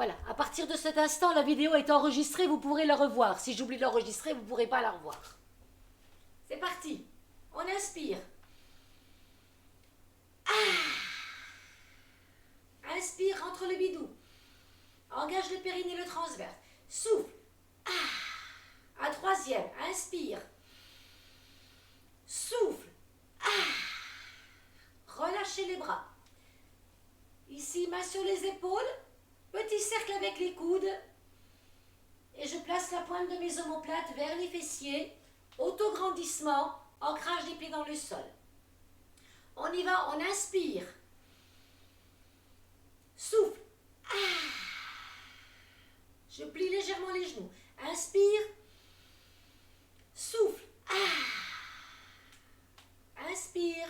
Voilà, à partir de cet instant, la vidéo est enregistrée, vous pourrez la revoir. Si j'oublie de l'enregistrer, vous ne pourrez pas la revoir. C'est parti. On inspire. Inspire, rentre le bidou. Engage le périnée, le transverse. Souffle. À troisième, inspire. Souffle. Relâchez les bras. Ici, main sur les épaules. Petit cercle avec les coudes. Et je place la pointe de mes omoplates vers les fessiers. Autograndissement, ancrage des pieds dans le sol. On y va, on inspire. Souffle. Je plie légèrement les genoux. Inspire. Souffle. Inspire.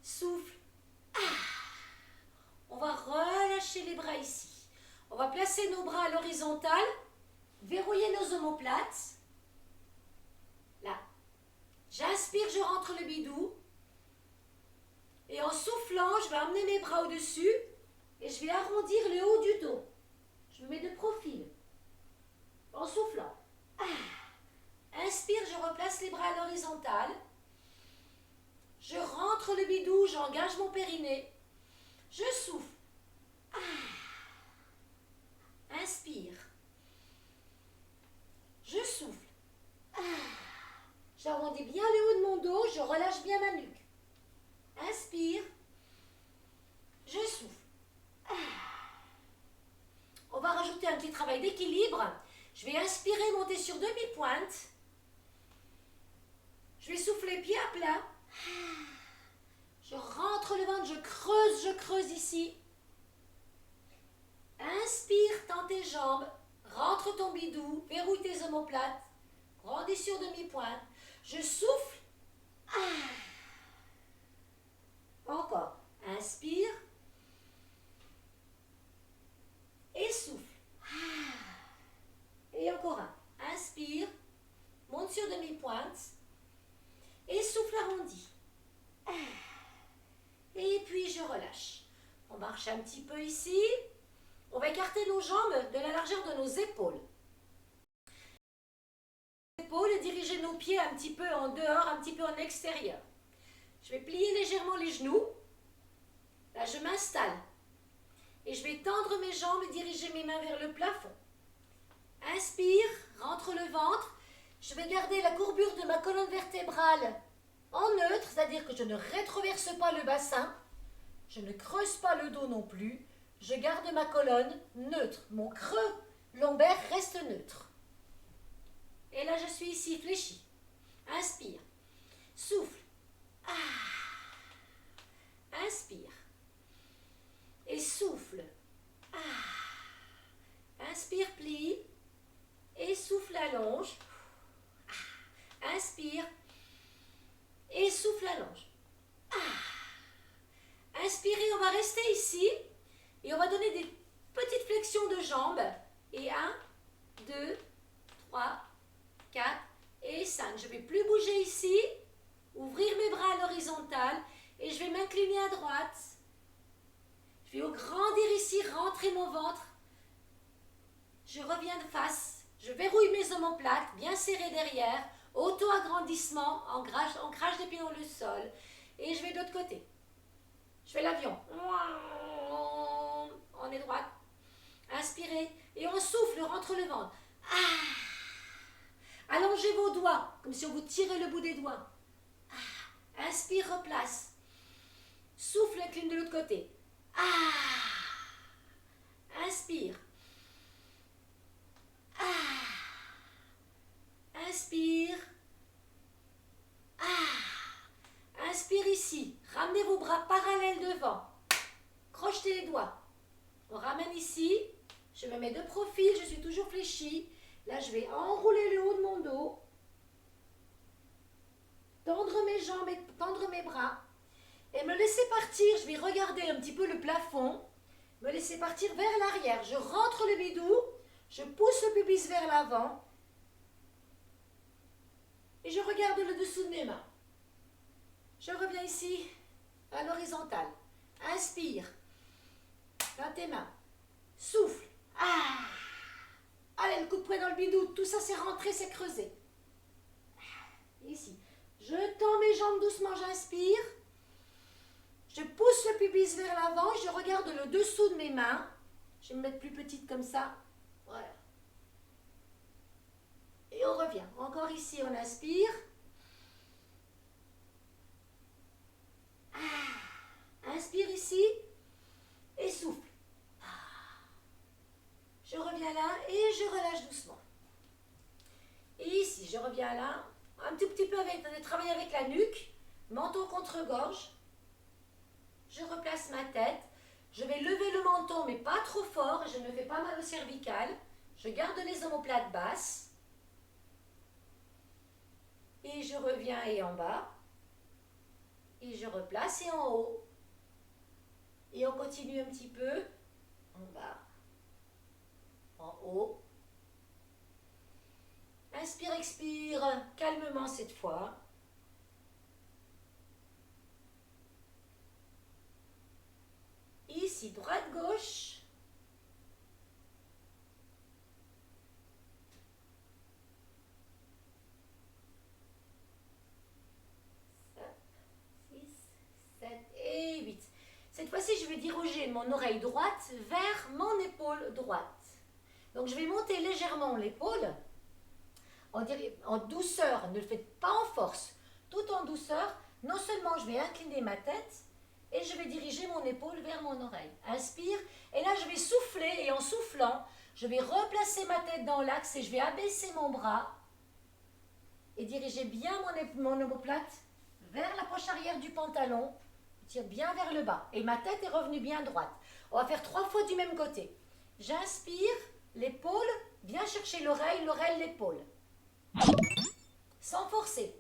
Souffle. On va relâcher les bras ici. On va placer nos bras à l'horizontale. Verrouiller nos omoplates. Là. J'inspire, je rentre le bidou. Et en soufflant, je vais amener mes bras au-dessus. Et je vais arrondir le haut du dos. Je me mets de profil. En soufflant. Inspire, je replace les bras à l'horizontale. Je rentre le bidou, j'engage mon périnée. Je souffle. Inspire. Je souffle. J'arrondis bien le haut de mon dos, je relâche bien ma nuque. Inspire. Je souffle. On va rajouter un petit travail d'équilibre. Je vais inspirer, monter sur demi-pointe. Je vais souffler pied à plat. Je rentre le ventre, je creuse ici. Inspire, tends tes jambes. Rentre ton bidou, verrouille tes omoplates. Grandis sur demi-pointe. Je souffle. Encore. Inspire. Et souffle. Et encore un. Inspire. Monte sur demi-pointe. Et souffle arrondi. Et puis je relâche. On marche un petit peu ici. On va écarter nos jambes de la largeur de nos épaules. Épaules, diriger nos pieds un petit peu en dehors, un petit peu en extérieur. Je vais plier légèrement les genoux. Là, je m'installe. Et je vais tendre mes jambes et diriger mes mains vers le plafond. Inspire, rentre le ventre. Je vais garder la courbure de ma colonne vertébrale en neutre, c'est-à-dire que je ne rétroverse pas le bassin. Je ne creuse pas le dos non plus. Je garde ma colonne neutre. Mon creux lombaire reste neutre. Et là, je suis ici fléchie. Inspire. Souffle. Inspire. Et souffle. Inspire, plie. Et souffle, allonge. Inspire. Et souffle, allonge. Inspirez, on va rester ici. Et on va donner des petites flexions de jambes. Et 1, 2, 3, 4 et 5. Je ne vais plus bouger ici. Ouvrir mes bras à l'horizontale. Et je vais m'incliner à droite. Je vais grandir ici, rentrer mon ventre. Je reviens de face. Je verrouille mes omoplates, bien serrées derrière. Auto-agrandissement, ancrage des pieds dans le sol. Et je vais de l'autre côté. Je fais l'avion. On est droite. Inspirez. Et on souffle, rentre le ventre. Allongez vos doigts, comme si on vous tirait le bout des doigts. Inspire, replace. Souffle, incline de l'autre côté. Inspire. Inspire. Inspire ici. Ramenez vos bras parallèles devant. Crochetez les doigts. On ramène ici. Je me mets de profil. Je suis toujours fléchie. Là, je vais enrouler le haut de mon dos. Tendre mes jambes et tendre mes bras. Et me laisser partir. Je vais regarder un petit peu le plafond. Me laisser partir vers l'arrière. Je rentre le bidou. Je pousse le pubis vers l'avant. Et je regarde le dessous de mes mains. Je reviens ici à l'horizontale. Inspire. Dans tes mains. souffle. Ah. Allez, le coup de poing dans le bidou, tout ça c'est rentré, c'est creusé. Ici, je tends mes jambes doucement, j'inspire. Je pousse le pubis vers l'avant, je regarde le dessous de mes mains. Je vais me mettre plus petite comme ça. Voilà. Et on revient. Encore ici, on inspire. Inspire ici et souffle. Je reviens là et je relâche doucement. Et ici, je reviens là, un tout petit peu de travail avec la nuque, menton contre gorge. Je replace ma tête. Je vais lever le menton, mais pas trop fort. Je ne me fais pas mal au cervical. Je garde les omoplates basses. Et je reviens et en bas. Et je replace et en haut. Et on continue un petit peu. En bas. En haut. Inspire, expire, calmement cette fois. Ici, droite, gauche. Et 8. Cette fois-ci, je vais diriger mon oreille droite vers mon épaule droite. Donc, je vais monter légèrement l'épaule en douceur. Ne le faites pas en force. Tout en douceur. Non seulement je vais incliner ma tête et je vais diriger mon épaule vers mon oreille. Inspire. Et là, je vais souffler et en soufflant, je vais replacer ma tête dans l'axe et je vais abaisser mon bras et diriger bien mon omoplate vers la poche arrière du pantalon. Tire bien vers le bas. Et ma tête est revenue bien droite. On va faire 3 fois du même côté. J'inspire, l'épaule, viens chercher l'oreille, l'oreille, l'épaule. Sans forcer.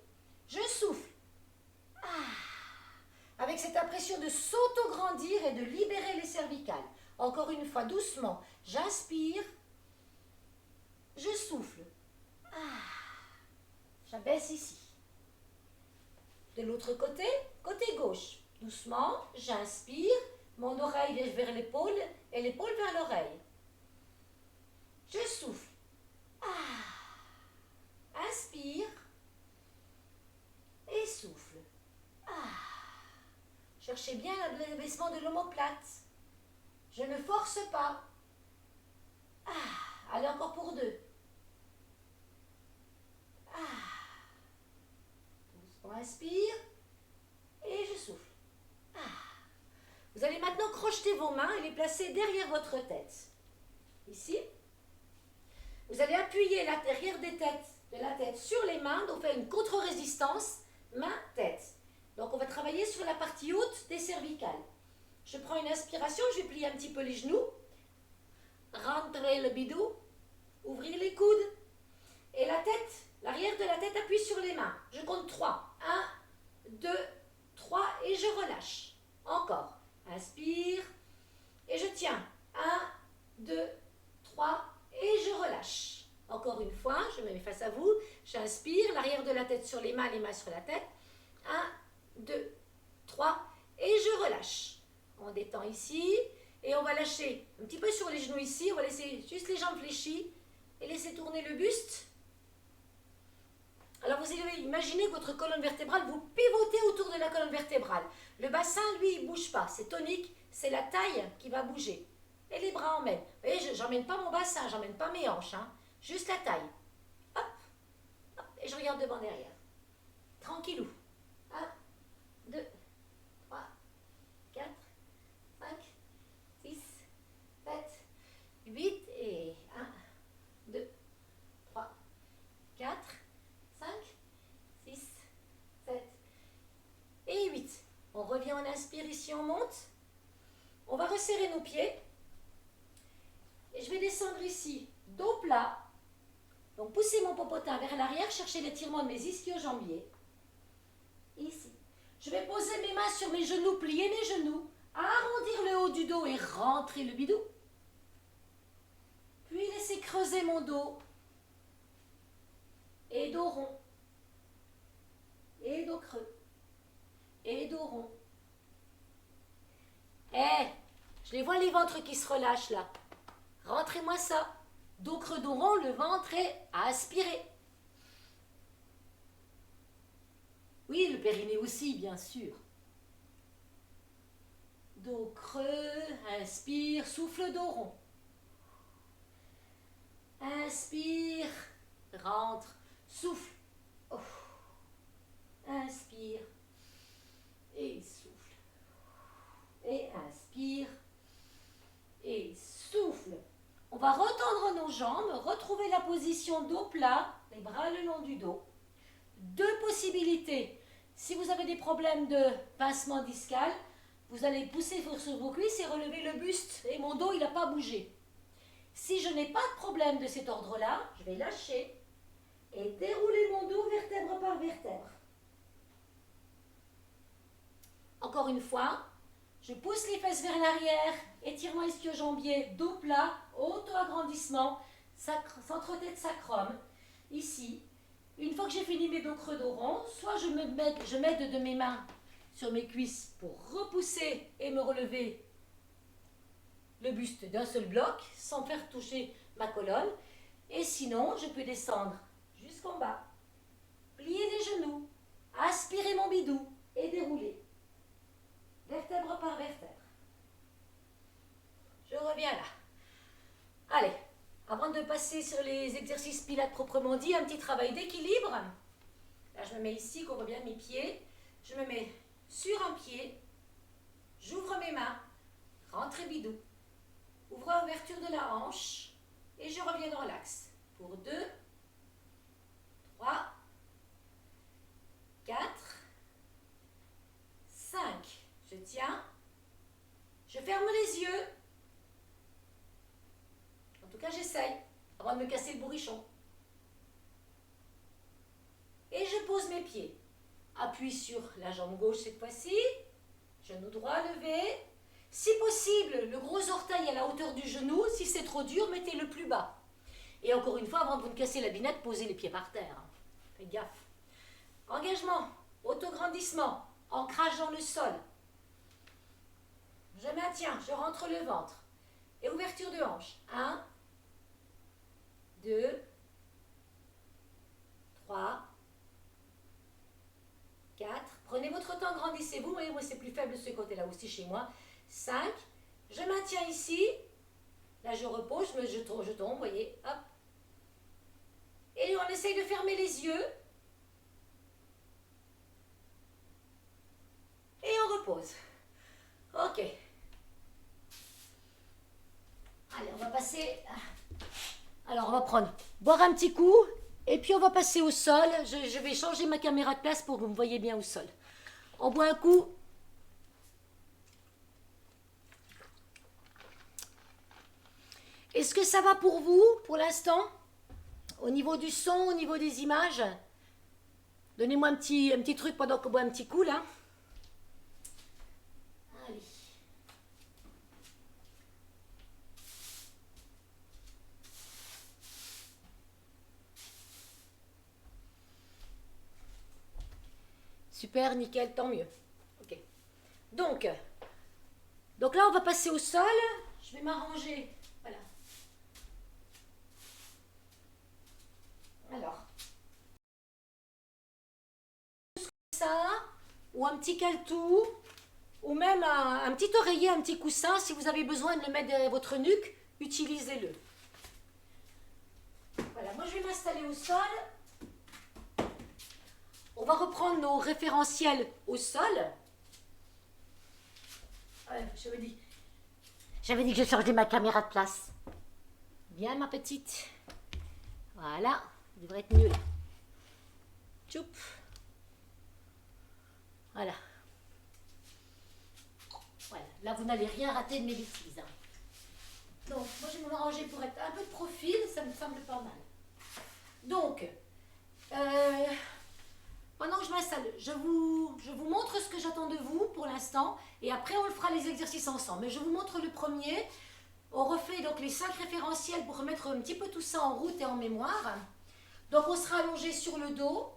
Je souffle. Avec cette impression de s'auto-grandir et de libérer les cervicales. Encore une fois, doucement. J'inspire. Je souffle. J'abaisse ici. De l'autre côté, côté gauche. Doucement, j'inspire, mon oreille vers l'épaule et l'épaule vers l'oreille. Je souffle. Inspire et souffle. Cherchez bien l'abaissement de l'omoplate. Je ne force pas. Allez, encore pour 2. Doucement, inspire et je souffle. Vous allez maintenant crocheter vos mains et les placer derrière votre tête. Ici. Vous allez appuyer l'arrière de la tête sur les mains, donc faire une contre-résistance, main-tête. Donc on va travailler sur la partie haute des cervicales. Je prends une inspiration, je vais plier un petit peu les genoux, rentrer le bidou, ouvrir les coudes, et la tête, l'arrière de la tête appuie sur les mains. Je compte 3. 1, 2, 3 et je relâche. Encore. Inspire et je tiens. 1, 2, 3 et je relâche. Encore une fois, je me mets face à vous. J'inspire, l'arrière de la tête sur les mains sur la tête. 1, 2, 3 et je relâche. On détend ici et on va lâcher un petit peu sur les genoux ici. On va laisser juste les jambes fléchies et laisser tourner le buste. Alors vous allez imaginer que votre colonne vertébrale, vous pivotez autour de la colonne vertébrale. Le bassin, lui, il ne bouge pas. C'est tonique, c'est la taille qui va bouger. Et les bras emmènent. Vous voyez, je n'emmène pas mon bassin, je n'emmène pas mes hanches. Juste la taille. Hop, hop, et je regarde devant derrière. Tranquillou. 1, 2, 3, 4, 5, 6, 7, 8 et 1, 2, 3, 4, 5, 6, 7 et 8. On revient, on inspire ici, on monte. On va resserrer nos pieds. Et je vais descendre ici, dos plat. Donc pousser mon popotin vers l'arrière, chercher l'étirement de mes ischio-jambiers. Ici. Je vais poser mes mains sur mes genoux, plier mes genoux, arrondir le haut du dos et rentrer le bidou. Puis laisser creuser mon dos. Et dos rond. Et dos creux. Et dos rond. Je les vois les ventres qui se relâchent là. Rentrez-moi ça. Dos creux, dos rond, le ventre est à aspirer. Oui, le périnée aussi, bien sûr. Dos creux, inspire, souffle, dos rond. Inspire, rentre, souffle. Oh. Inspire et souffle. Et inspire et souffle. On va retendre nos jambes, retrouver la position dos plat, les bras le long du dos. Deux possibilités. Si vous avez des problèmes de pincement discal, vous allez pousser sur vos cuisses et relever le buste. Et mon dos, il n'a pas bougé. Si je n'ai pas de problème de cet ordre-là, je vais lâcher et dérouler mon dos vertèbre par vertèbre. Encore une fois, je pousse les fesses vers l'arrière, étirement ischio-jambier, dos plat, auto-agrandissement, centre-tête sacrum. Ici, une fois que j'ai fini mes dos creux, dos rond, soit je m'aide de mes mains sur mes cuisses pour repousser et me relever le buste d'un seul bloc sans faire toucher ma colonne. Et sinon, je peux descendre jusqu'en bas, plier les genoux, aspirer mon bidou et dérouler. Vertèbre par vertèbre. Je reviens là. Allez, avant de passer sur les exercices pilates proprement dit, un petit travail d'équilibre. Là, je me mets ici, qu'on voit bien mes pieds. Je me mets sur un pied. J'ouvre mes mains. Rentrée bidou. Ouvre ouverture de la hanche. Et je reviens dans l'axe. Pour 2, 3, 4, 5. Je tiens. Je ferme les yeux. En tout cas, j'essaye, avant de me casser le bourrichon. Et je pose mes pieds. Appui sur la jambe gauche cette fois-ci. Genou droit levé. Si possible, le gros orteil à la hauteur du genou. Si c'est trop dur, mettez-le plus bas. Et encore une fois, avant de vous casser la binette, posez les pieds par terre. Faites gaffe. Engagement, autograndissement, ancrage dans le sol. Je maintiens, je rentre le ventre. Et ouverture de hanche. 1, 2, 3, 4. Prenez votre temps, grandissez-vous. Vous voyez, moi, c'est plus faible de ce côté-là aussi chez moi. 5. Je maintiens ici. Là, je repose, je tombe, vous voyez. Hop. Et on essaye de fermer les yeux. Et on repose. Ok. Allez, on va passer... Alors, on va boire un petit coup, et puis on va passer au sol. Je vais changer ma caméra de place pour que vous me voyez bien au sol. On boit un coup. Est-ce que ça va pour vous, pour l'instant? Au niveau du son, au niveau des images? Donnez-moi un petit truc pendant qu'on boit un petit coup, là. Allez. Super, nickel, tant mieux. Ok. Donc là, on va passer au sol. Je vais m'arranger. Voilà. Alors. Ça, ou un petit caletou, ou même un petit oreiller, un petit coussin. Si vous avez besoin de le mettre derrière votre nuque, utilisez-le. Voilà, moi je vais m'installer au sol. On va reprendre nos référentiels au sol. Ouais, j'avais dit que je changeais ma caméra de place. Viens ma petite. Voilà, ça devrait être mieux là. Tchoup. Voilà. Voilà. Là, vous n'allez rien rater de mes bêtises. Hein. Donc, moi, je vais m'arranger pour être un peu de profil. Ça me semble pas mal. Donc, pendant que je m'installe, je vous montre ce que j'attends de vous pour l'instant. Et après, on fera les exercices ensemble. Mais je vous montre le premier. On refait donc les 5 référentiels pour remettre un petit peu tout ça en route et en mémoire. Donc, on sera allongé sur le dos.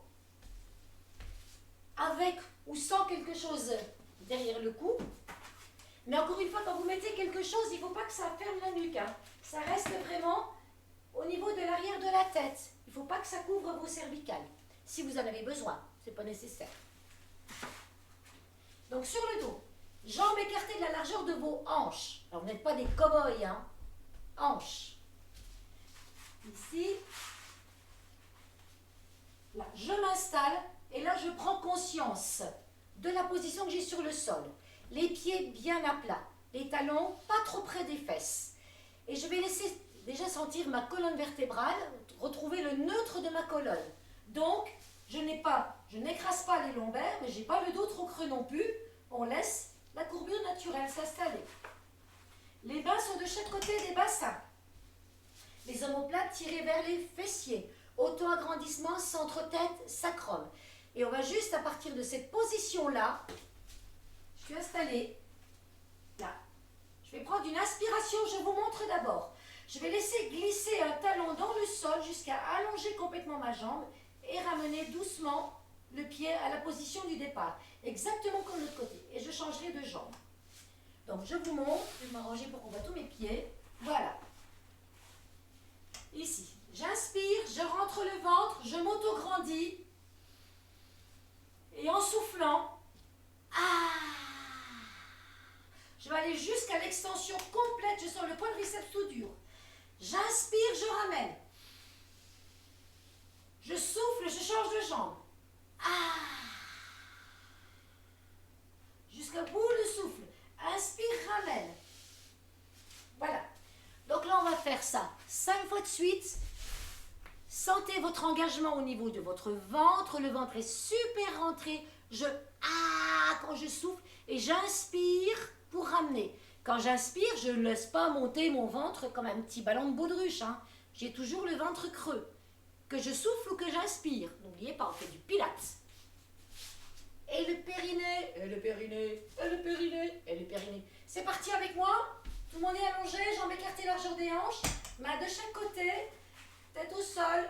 Avec ou sans quelque chose derrière le cou. Mais encore une fois, quand vous mettez quelque chose, il ne faut pas que ça ferme la nuque. Hein. Ça reste vraiment au niveau de l'arrière de la tête. Il ne faut pas que ça couvre vos cervicales. Si vous en avez besoin, ce n'est pas nécessaire. Donc sur le dos, jambes écartées de la largeur de vos hanches. Alors vous n'êtes pas des cow-boys, hein. Hanches. Ici. Là, je m'installe et là je prends conscience de la position que j'ai sur le sol. Les pieds bien à plat, les talons pas trop près des fesses. Et je vais laisser déjà sentir ma colonne vertébrale, retrouver le neutre de ma colonne. Donc, je n'écrase pas les lombaires, mais je n'ai pas le dos trop creux non plus. On laisse la courbure naturelle s'installer. Les mains sont de chaque côté des bassins. Les omoplates tirées vers les fessiers. Auto-agrandissement, centre-tête, sacrum. Et on va juste à partir de cette position-là, je suis installée, là. Je vais prendre une inspiration, je vous montre d'abord. Je vais laisser glisser un talon dans le sol jusqu'à allonger complètement ma jambe et ramener doucement le pied à la position du départ. Exactement comme l'autre côté. Et je changerai de jambe. Donc je vous montre, je vais m'arranger pour qu'on voit tous mes pieds. Voilà. Ici. J'inspire, je rentre le ventre, je m'auto-grandis. Et en soufflant, je vais aller jusqu'à l'extension complète. Je sens le quadriceps tout dur. J'inspire, je ramène. Je souffle, je change de jambe. Jusqu'au bout le souffle. Inspire, ramène. Voilà. Donc là, on va faire ça 5 fois de suite. Sentez votre engagement au niveau de votre ventre. Le ventre est super rentré. Quand je souffle et j'inspire pour ramener. Quand j'inspire, je ne laisse pas monter mon ventre comme un petit ballon de baudruche. Hein. J'ai toujours le ventre creux. Que je souffle ou que j'inspire. N'oubliez pas, on fait du pilates. Et le périnée, et le périnée, et le périnée, et le périnée. C'est parti avec moi. Tout le monde est allongé, jambes écartées, largeur des hanches. Mains de chaque côté. Tête au sol.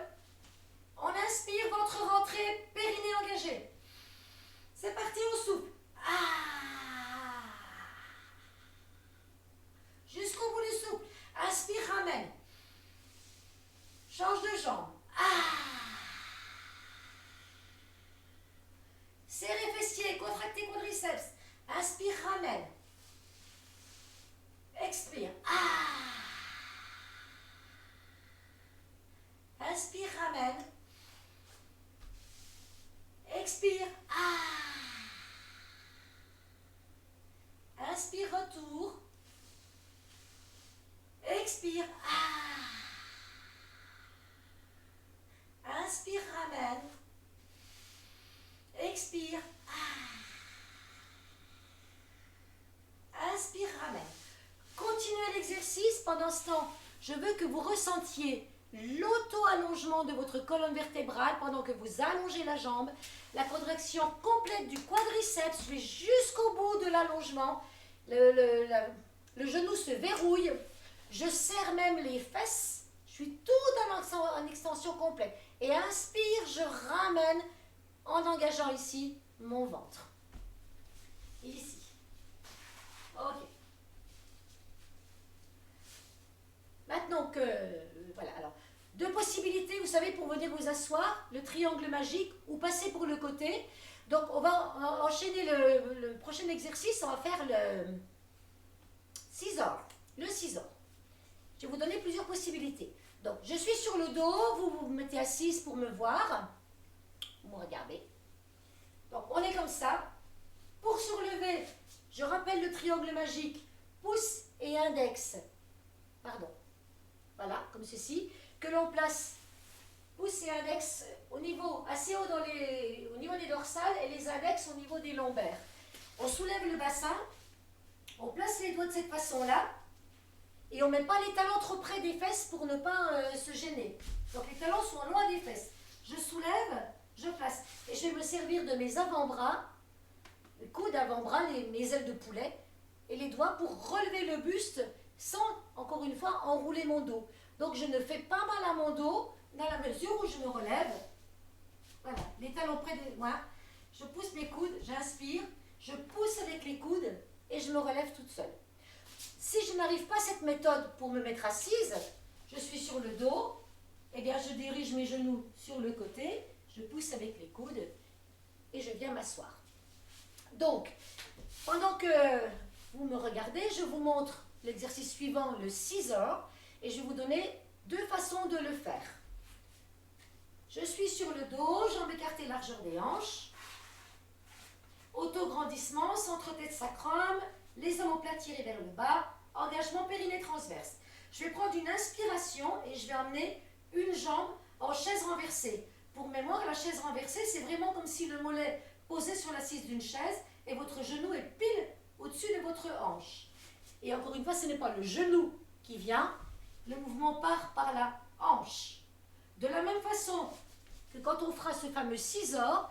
On inspire, ventre rentré, périnée engagé. C'est parti, on souffle. Jusqu'au bout du souffle. Inspire, ramène. Change de jambe. Serrez fessiers, contractez quadriceps. Inspire, ramène. Expire. Inspire, ramène. Expire. Inspire, retour. Expire. Inspire, ramène. Expire. Inspire, ramène. Continuez l'exercice. Pendant ce temps, je veux que vous ressentiez l'auto-allongement de votre colonne vertébrale pendant que vous allongez la jambe. La contraction complète du quadriceps. Je vais jusqu'au bout de l'allongement. Le genou se verrouille. Je serre même les fesses. Je suis tout en extension complète. Et inspire, je ramène en engageant ici mon ventre. Ici. Ok. Maintenant que... voilà, alors, 2 possibilités, vous savez, pour venir vous asseoir, le triangle magique ou passer pour le côté. Donc, on va enchaîner le prochain exercice, on va faire le scissor. Le scissor. Je vais vous donner plusieurs possibilités. Donc, je suis sur le dos, vous vous mettez assise pour me voir. Vous me regardez. Donc, on est comme ça. Pour se relever, je rappelle le triangle magique, pouce et index. Pardon. Voilà, comme ceci. Que l'on place pouce et index au niveau assez haut au niveau des dorsales et les index au niveau des lombaires. On soulève le bassin, on place les doigts de cette façon-là et on ne met pas les talons trop près des fesses pour ne pas se gêner. Donc les talons sont loin des fesses. Je soulève, je place. Et je vais me servir de mes avant-bras, les coudes avant-bras, mes ailes de poulet et les doigts pour relever le buste sans, encore une fois, enrouler mon dos. Donc je ne fais pas mal à mon dos dans la mesure où je me relève. Voilà, les talons près de moi. Je pousse mes coudes, j'inspire, je pousse avec les coudes et je me relève toute seule. Si je n'arrive pas à cette méthode pour me mettre assise, je suis sur le dos, eh bien je dirige mes genoux sur le côté, je pousse avec les coudes et je viens m'asseoir. Donc, pendant que vous me regardez, je vous montre l'exercice suivant, le scissor, et je vais vous donner 2 façons de le faire. Je suis sur le dos, jambes écartées, largeur des hanches. Auto-grandissement, centre-tête sacrum, les omoplates tirées vers le bas, engagement périnée transverse. Je vais prendre une inspiration et je vais emmener une jambe en chaise renversée. Pour mémoire, la chaise renversée, c'est vraiment comme si le mollet posait sur l'assise d'une chaise et votre genou est pile au-dessus de votre hanche. Et encore une fois, ce n'est pas le genou qui vient, le mouvement part par la hanche. De la même façon que quand on fera ce fameux scissor,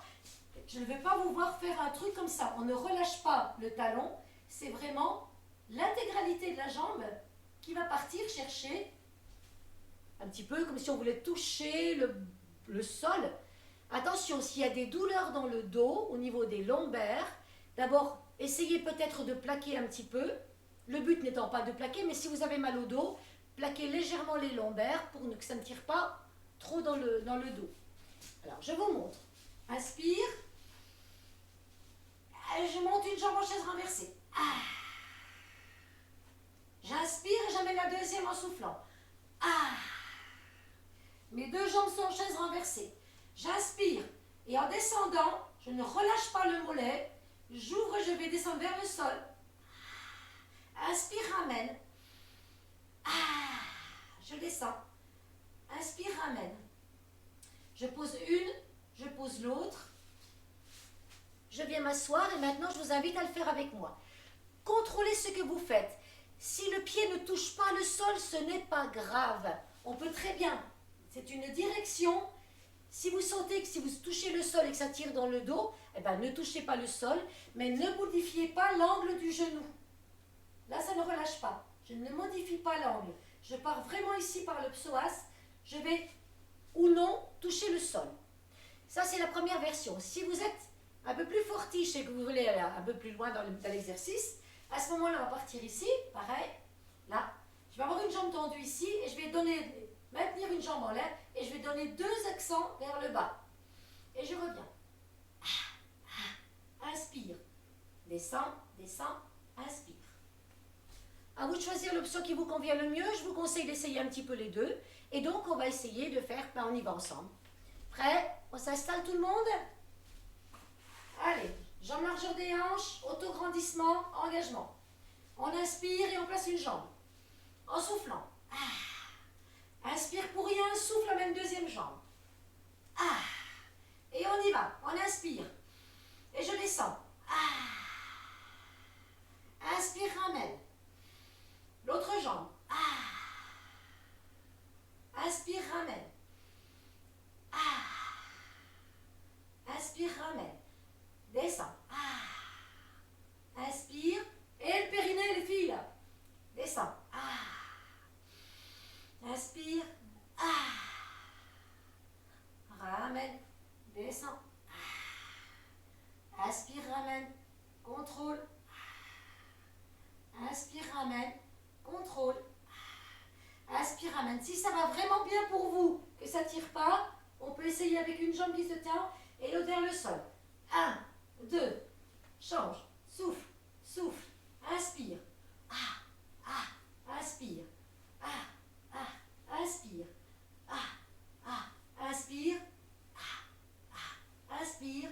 je ne vais pas vous voir faire un truc comme ça. On ne relâche pas le talon, c'est vraiment l'intégralité de la jambe qui va partir chercher un petit peu comme si on voulait toucher le sol. Attention, s'il y a des douleurs dans le dos, au niveau des lombaires, d'abord, essayez peut-être de plaquer un petit peu. Le but n'étant pas de plaquer, mais si vous avez mal au dos, plaquez légèrement les lombaires pour que ça ne tire pas trop dans le dos. Alors, je vous montre. Inspire. Je monte une jambe en chaise renversée. J'inspire et j'amène la deuxième en soufflant. Mes 2 jambes sont en chaise renversée. J'inspire et en descendant, je ne relâche pas le mollet. J'ouvre, je vais descendre vers le sol. Inspire, ramène. Je descends. Inspire, ramène. Je pose une, je pose l'autre. Je viens m'asseoir et maintenant je vous invite à le faire avec moi. Contrôlez ce que vous faites. Si le pied ne touche pas le sol, ce n'est pas grave. On peut très bien. C'est une direction. Si vous sentez que si vous touchez le sol et que ça tire dans le dos, eh ben, ne touchez pas le sol, mais ne modifiez pas l'angle du genou. Là, ça ne relâche pas. Je ne modifie pas l'angle. Je pars vraiment ici par le psoas. Je vais ou non toucher le sol. Ça, c'est la première version. Si vous êtes un peu plus fortiche et que vous voulez aller un peu plus loin dans l'exercice, à ce moment-là, on va partir ici, pareil. Là, je vais avoir une jambe tendue ici et je vais maintenir une jambe en l'air et je vais donner 2 accents vers le bas. Et je reviens. Inspire. Descends, descends, inspire. À vous de choisir l'option qui vous convient le mieux. Je vous conseille d'essayer un petit peu les deux. Et donc, on va essayer de faire, on y va ensemble. Prêt? On s'installe tout le monde? Allez, jambes largeur des hanches, auto-grandissement, engagement. On inspire et on place une jambe. En soufflant. Inspire pour rien, souffle, amène deuxième jambe. Et on y va. On inspire. Et je descends. Inspire, ramène. L'autre jambe. Inspire, ramène. Inspire, ramène. Descends. Inspire. Et le périnée, les filles, là. Descends. Inspire. Ramène. Descends. Inspire, ramène. Contrôle. Inspire, ramène. Contrôle. Inspire, ramène. Si ça va vraiment bien pour vous, que ça ne tire pas, on peut essayer avec une jambe qui se tient et l'autre vers le sol. 1, 2, change, souffle, souffle, inspire. Inspire. Inspire. Inspire. Inspire.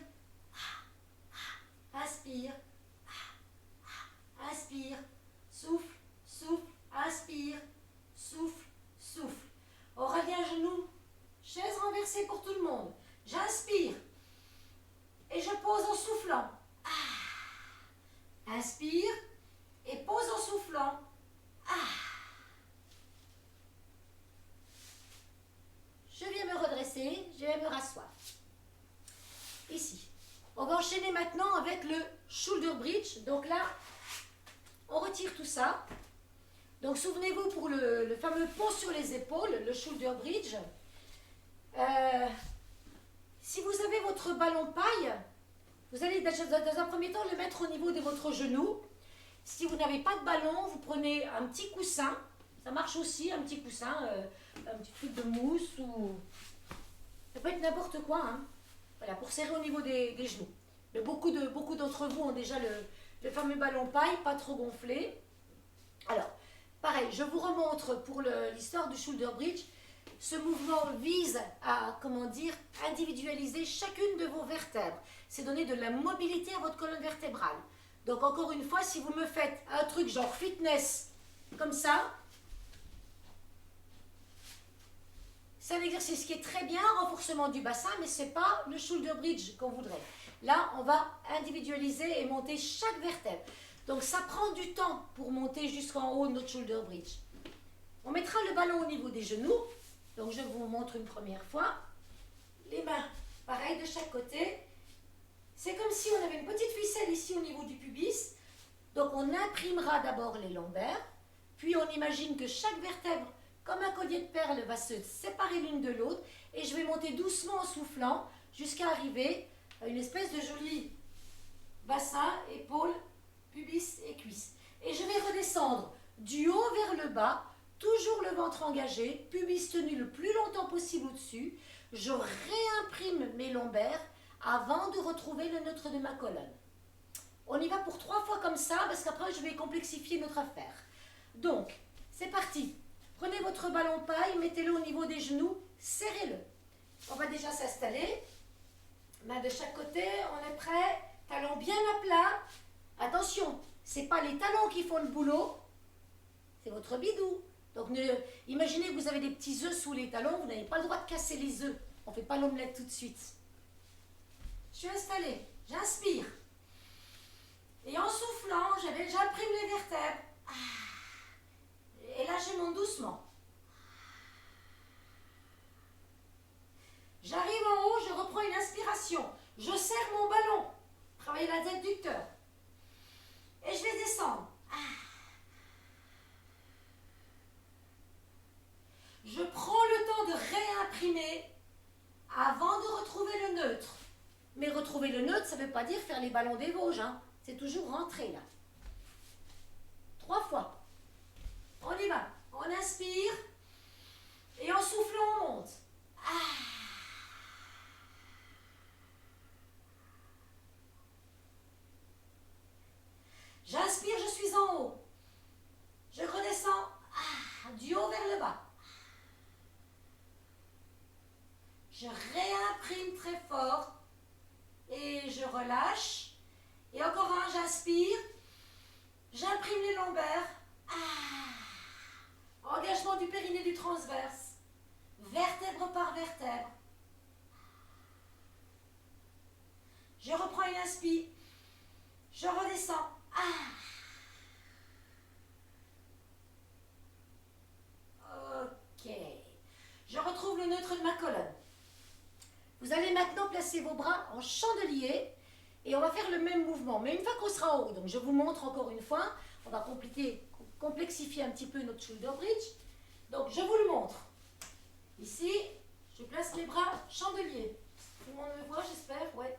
Inspire. Inspire. Souffle, souffle, inspire. Souffle, souffle. On revient à genoux. Chaise renversée pour tout le monde. J'inspire. Et je pose en soufflant. Inspire. Et pose en soufflant. Je viens me redresser. Je vais me rasseoir. Ici. On va enchaîner maintenant avec le shoulder bridge. Donc là, on retire tout ça. Donc souvenez-vous pour le fameux pont sur les épaules, le shoulder bridge. Si vous avez votre ballon paille, vous allez dans un premier temps le mettre au niveau de votre genou. Si vous n'avez pas de ballon, vous prenez un petit coussin. Ça marche aussi, un petit coussin, un petit truc de mousse ou... Ça peut être n'importe quoi, hein. Voilà, pour serrer au niveau des genoux. Mais beaucoup d'entre vous ont déjà le fameux ballon paille, pas trop gonflé. Alors, pareil, je vous remontre pour l'histoire du shoulder bridge. Ce mouvement vise à, comment dire, individualiser chacune de vos vertèbres. C'est donner de la mobilité à votre colonne vertébrale. Donc encore une fois, si vous me faites un truc genre fitness, comme ça, c'est un exercice qui est très bien, renforcement du bassin, mais ce n'est pas le shoulder bridge qu'on voudrait. Là, on va individualiser et monter chaque vertèbre. Donc ça prend du temps pour monter jusqu'en haut de notre shoulder bridge. On mettra le ballon au niveau des genoux. Donc je vous montre une première fois. Les mains, pareil, de chaque côté. C'est comme si on avait une petite ficelle ici au niveau du pubis. Donc on imprimera d'abord les lombaires. Puis on imagine que chaque vertèbre, comme un collier de perles, va se séparer l'une de l'autre. Et je vais monter doucement en soufflant jusqu'à arriver à une espèce de joli bassin, épaules, pubis et cuisses. Et je vais redescendre du haut vers le bas, toujours le ventre engagé, pubis tenu le plus longtemps possible au-dessus. Je réimprime mes lombaires avant de retrouver le neutre de ma colonne. On y va pour 3 fois comme ça, parce qu'après je vais complexifier notre affaire. Donc, c'est parti. Prenez votre ballon paille, mettez-le au niveau des genoux, serrez-le. On va déjà s'installer. Mains de chaque côté, on est prêt. Talons bien à plat. Attention, ce n'est pas les talons qui font le boulot, c'est votre bidou. Donc imaginez que vous avez des petits œufs sous les talons, vous n'avez pas le droit de casser les œufs. On ne fait pas l'omelette tout de suite. Je suis installée, j'inspire. Et en soufflant, j'imprime les vertèbres. Et là, je monte doucement. J'arrive en haut, je reprends une inspiration. Je serre mon ballon. Travaillez l'adducteur. Et je vais descendre. Je prends le temps de réimprimer avant de retrouver le neutre. Mais retrouver le neutre, ça ne veut pas dire faire les ballons des Vosges. Hein. C'est toujours rentrer là. 3 fois. On y va. On inspire. Et en soufflant, on monte. J'inspire, je suis en haut. Je redescends du haut vers le bas. Je réimprime très fort et je relâche. Et encore un, j'inspire. J'imprime les lombaires. Engagement du périnée du transverse. Vertèbre par vertèbre. Je reprends une inspire. Je redescends. Ok. Je retrouve le neutre de ma colonne. Vous allez maintenant placer vos bras en chandelier et on va faire le même mouvement. Mais une fois qu'on sera en haut, donc je vous montre encore une fois, on va complexifier un petit peu notre shoulder bridge. Donc je vous le montre. Ici, je place les bras chandelier. Tout le monde me voit, j'espère, ouais.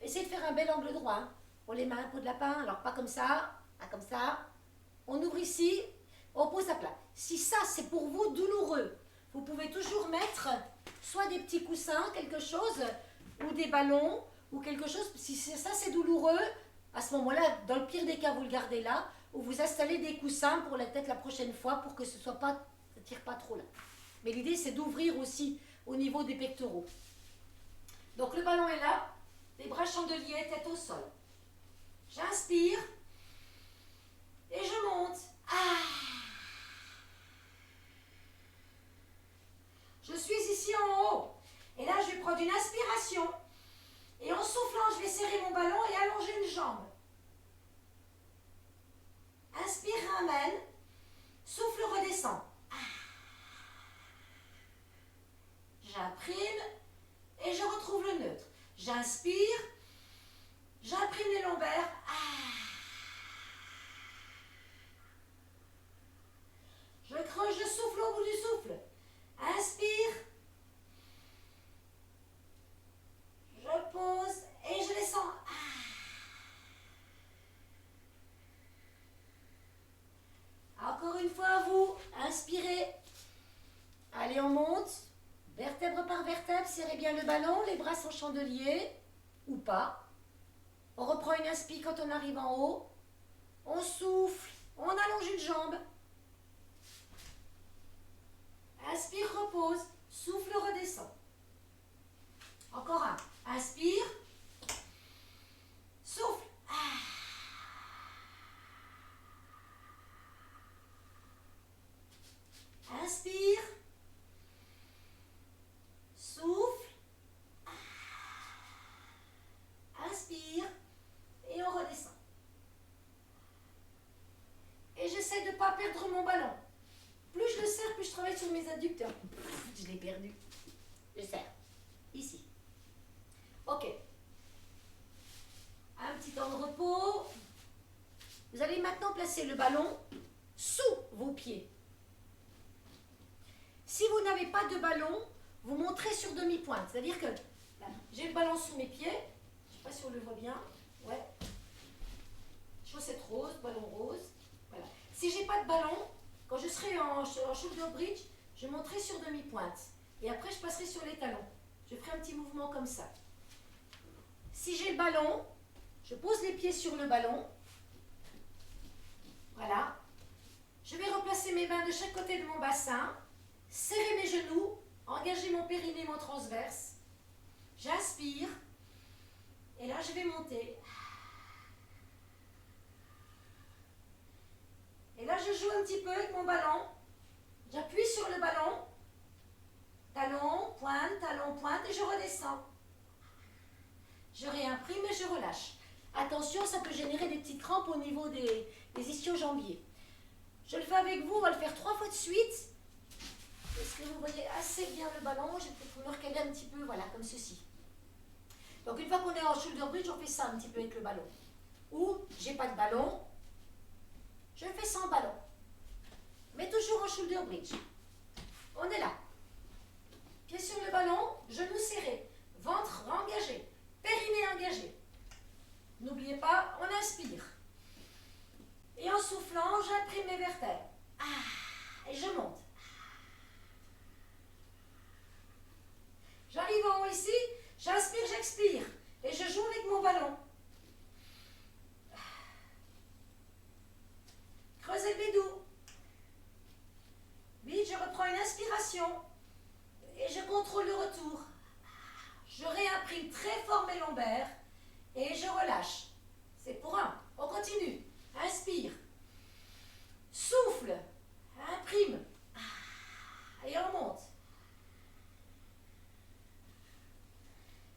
Essayez de faire un bel angle droit. Hein. Pour les mains, peau de lapin, alors pas comme ça, pas comme ça. On ouvre ici, on pose à plat. Si ça, c'est pour vous douloureux, vous pouvez toujours mettre soit des petits coussins, quelque chose, ou des ballons, ou quelque chose. Si ça, c'est douloureux, à ce moment-là, dans le pire des cas, vous le gardez là, ou vous installez des coussins pour la tête la prochaine fois pour que ce soit pas, ça tire pas trop là. Mais l'idée, c'est d'ouvrir aussi au niveau des pectoraux. Donc le ballon est là, les bras chandeliers, tête au sol. J'inspire et je monte. Je suis ici en haut. Et là, je vais prendre une inspiration. Et en soufflant, je vais serrer mon ballon et allonger une jambe. Inspire, ramène. Souffle, redescend. J'imprime et je retrouve le neutre. J'inspire. J'imprime les lombaires. Je creuse, je souffle au bout du souffle. Inspire. Je pose et je descends. serrez bien le ballon, les bras sont chandeliers, ou pas. On reprend une inspire quand on arrive en haut. On souffle, on allonge une jambe. Inspire, repose, souffle, redescend. Encore un. Inspire, souffle. Inspire, souffle, inspire et on redescend. Et j'essaie de ne pas perdre mon ballon. Plus je le serre, plus je travaille sur mes adducteurs. Je l'ai perdu. Je serre. Ici. Ok. Un petit temps de repos. Vous allez maintenant placer le ballon sous vos pieds. Si vous n'avez pas de ballon, vous montrez sur demi-pointe. C'est-à-dire que là, j'ai le ballon sous mes pieds. Je ne sais pas si on le voit bien. Ouais. Chaussettes roses, ballon rose. Voilà. Si je n'ai pas de ballon, quand je serai en shoulder bridge, je monterai sur demi-pointe. Et après, je passerai sur les talons. Je ferai un petit mouvement comme ça. Si j'ai le ballon, je pose les pieds sur le ballon. Voilà. Je vais replacer mes mains de chaque côté de mon bassin. Serrer mes genoux. Engager mon périnée, mon transverse. J'inspire. Et là, je vais monter. Et là, je joue un petit peu avec mon ballon. J'appuie sur le ballon. Talon, pointe, et je redescends. Je réimprime et je relâche. Attention, ça peut générer des petites crampes au niveau des ischio-jambiers. Je le fais avec vous, on va le faire 3 fois de suite. Est-ce que vous voyez assez bien le ballon? Je vais peut-être me recaler un petit peu, voilà, comme ceci. Donc une fois qu'on est en shoulder bridge, on fait ça un petit peu avec le ballon. Ou, j'ai pas de ballon, je fais sans ballon. Mais toujours en shoulder bridge. On est là. Pied sur le ballon, genoux serrés, ventre engagé, périnée engagé. N'oubliez pas, on inspire. Et en soufflant, j'imprime mes vertèbres. Et je monte. J'arrive en haut ici, j'inspire, j'expire. Et je joue avec mon ballon. Creusez le bidou. Vite, je reprends une inspiration. Et je contrôle le retour. Je réimprime très fort mes lombaires. Et je relâche. C'est pour un. On continue. Inspire. Souffle. Imprime. Et on monte.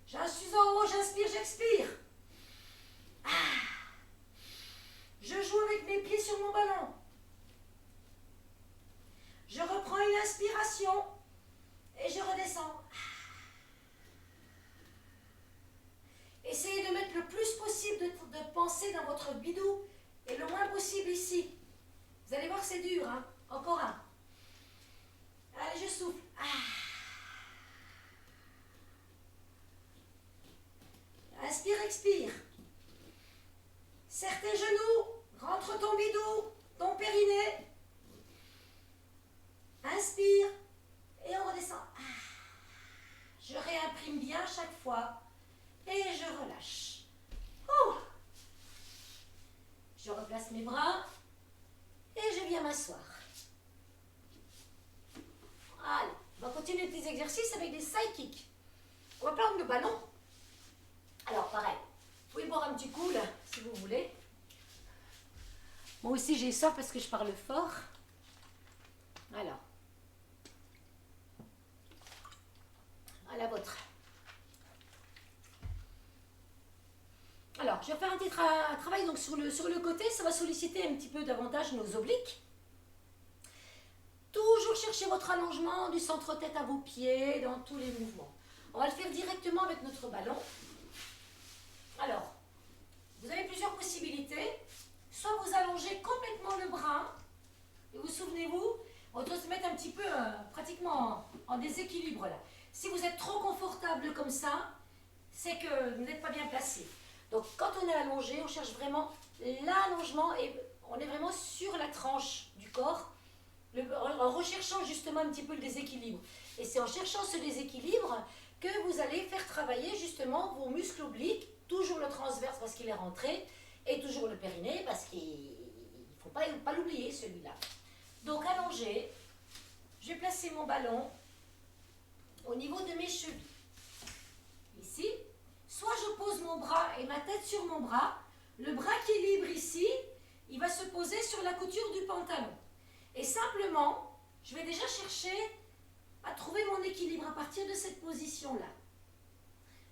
Je suis en haut, j'inspire, j'expire. Je joue avec mes pieds sur mon ballon. Je reprends une inspiration et je redescends. Essayez de mettre le plus possible de pensée dans votre bidou et le moins possible ici. Vous allez voir, c'est dur, hein? Encore un. Allez, je souffle. Inspire, expire. Serre tes genoux, rentre ton bidou, ton périnée. Inspire et on redescend. Je réimprime bien chaque fois et je relâche. Je replace mes bras et je viens m'asseoir. Allez, on va continuer les exercices avec des side kicks. On va prendre le ballon. Alors pareil, vous pouvez boire un petit coup là, si vous voulez. Moi aussi j'ai soif parce que je parle fort. Alors, à la vôtre. Alors, je vais faire un petit travail donc sur le côté, ça va solliciter un petit peu davantage nos obliques. Toujours chercher votre allongement du centre-tête à vos pieds dans tous les mouvements. On va le faire directement avec notre ballon. Alors, vous avez plusieurs possibilités. Soit vous allongez complètement le bras, et vous souvenez-vous, on doit se mettre un petit peu pratiquement en déséquilibre là. Si vous êtes trop confortable comme ça, c'est que vous n'êtes pas bien placé. Donc quand on est allongé, on cherche vraiment l'allongement et on est vraiment sur la tranche du corps, en recherchant justement un petit peu le déséquilibre. Et c'est en cherchant ce déséquilibre que vous allez faire travailler justement vos muscles obliques, toujours le transverse parce qu'il est rentré, et toujours le périnée parce qu'il ne faut pas l'oublier celui-là. Donc allongé, je vais placer mon ballon au niveau de mes chevilles. Ici, soit je pose mon bras et ma tête sur mon bras, le bras qui est libre ici, il va se poser sur la couture du pantalon. Et simplement, je vais déjà chercher à trouver mon équilibre à partir de cette position-là.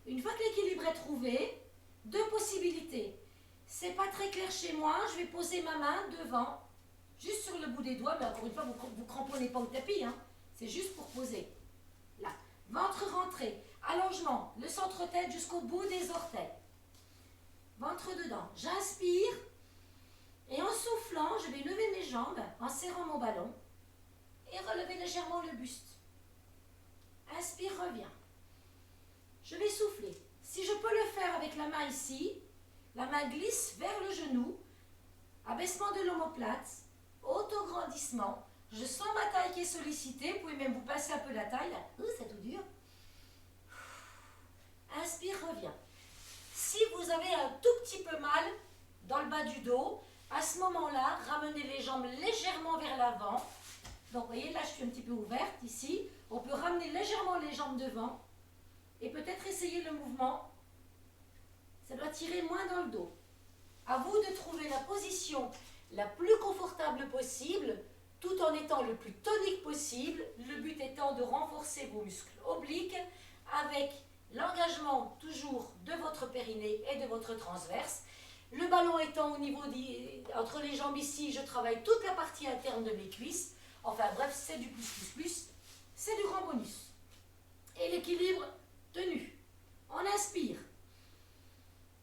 Une fois que l'équilibre est trouvé, deux possibilités. C'est pas très clair chez moi, je vais poser ma main devant, juste sur le bout des doigts, mais encore une fois, vous cramponnez pas au tapis, hein. C'est juste pour poser. Là, ventre rentré, allongement, le centre-tête jusqu'au bout des orteils. Ventre dedans, j'inspire, et en soufflant, je vais lever mes jambes, en serrant mon ballon, et relever légèrement le buste. Inspire, reviens. Je vais souffler. Si je peux le faire avec la main ici, la main glisse vers le genou, abaissement de l'omoplate, auto-grandissement. Je sens ma taille qui est sollicitée, vous pouvez même vous passer un peu la taille, là. C'est tout dur. Inspire, reviens. Si vous avez un tout petit peu mal dans le bas du dos, à ce moment-là, ramenez les jambes légèrement vers l'avant. Donc, vous voyez, là, je suis un petit peu ouverte, ici. On peut ramener légèrement les jambes devant et peut-être essayer le mouvement. Ça doit tirer moins dans le dos. À vous de trouver la position la plus confortable possible, tout en étant le plus tonique possible. Le but étant de renforcer vos muscles obliques avec l'engagement toujours de votre périnée et de votre transverse. Le ballon étant au niveau entre les jambes ici, je travaille toute la partie interne de mes cuisses. Enfin bref, c'est du plus, c'est du grand bonus. Et l'équilibre tenu. On inspire.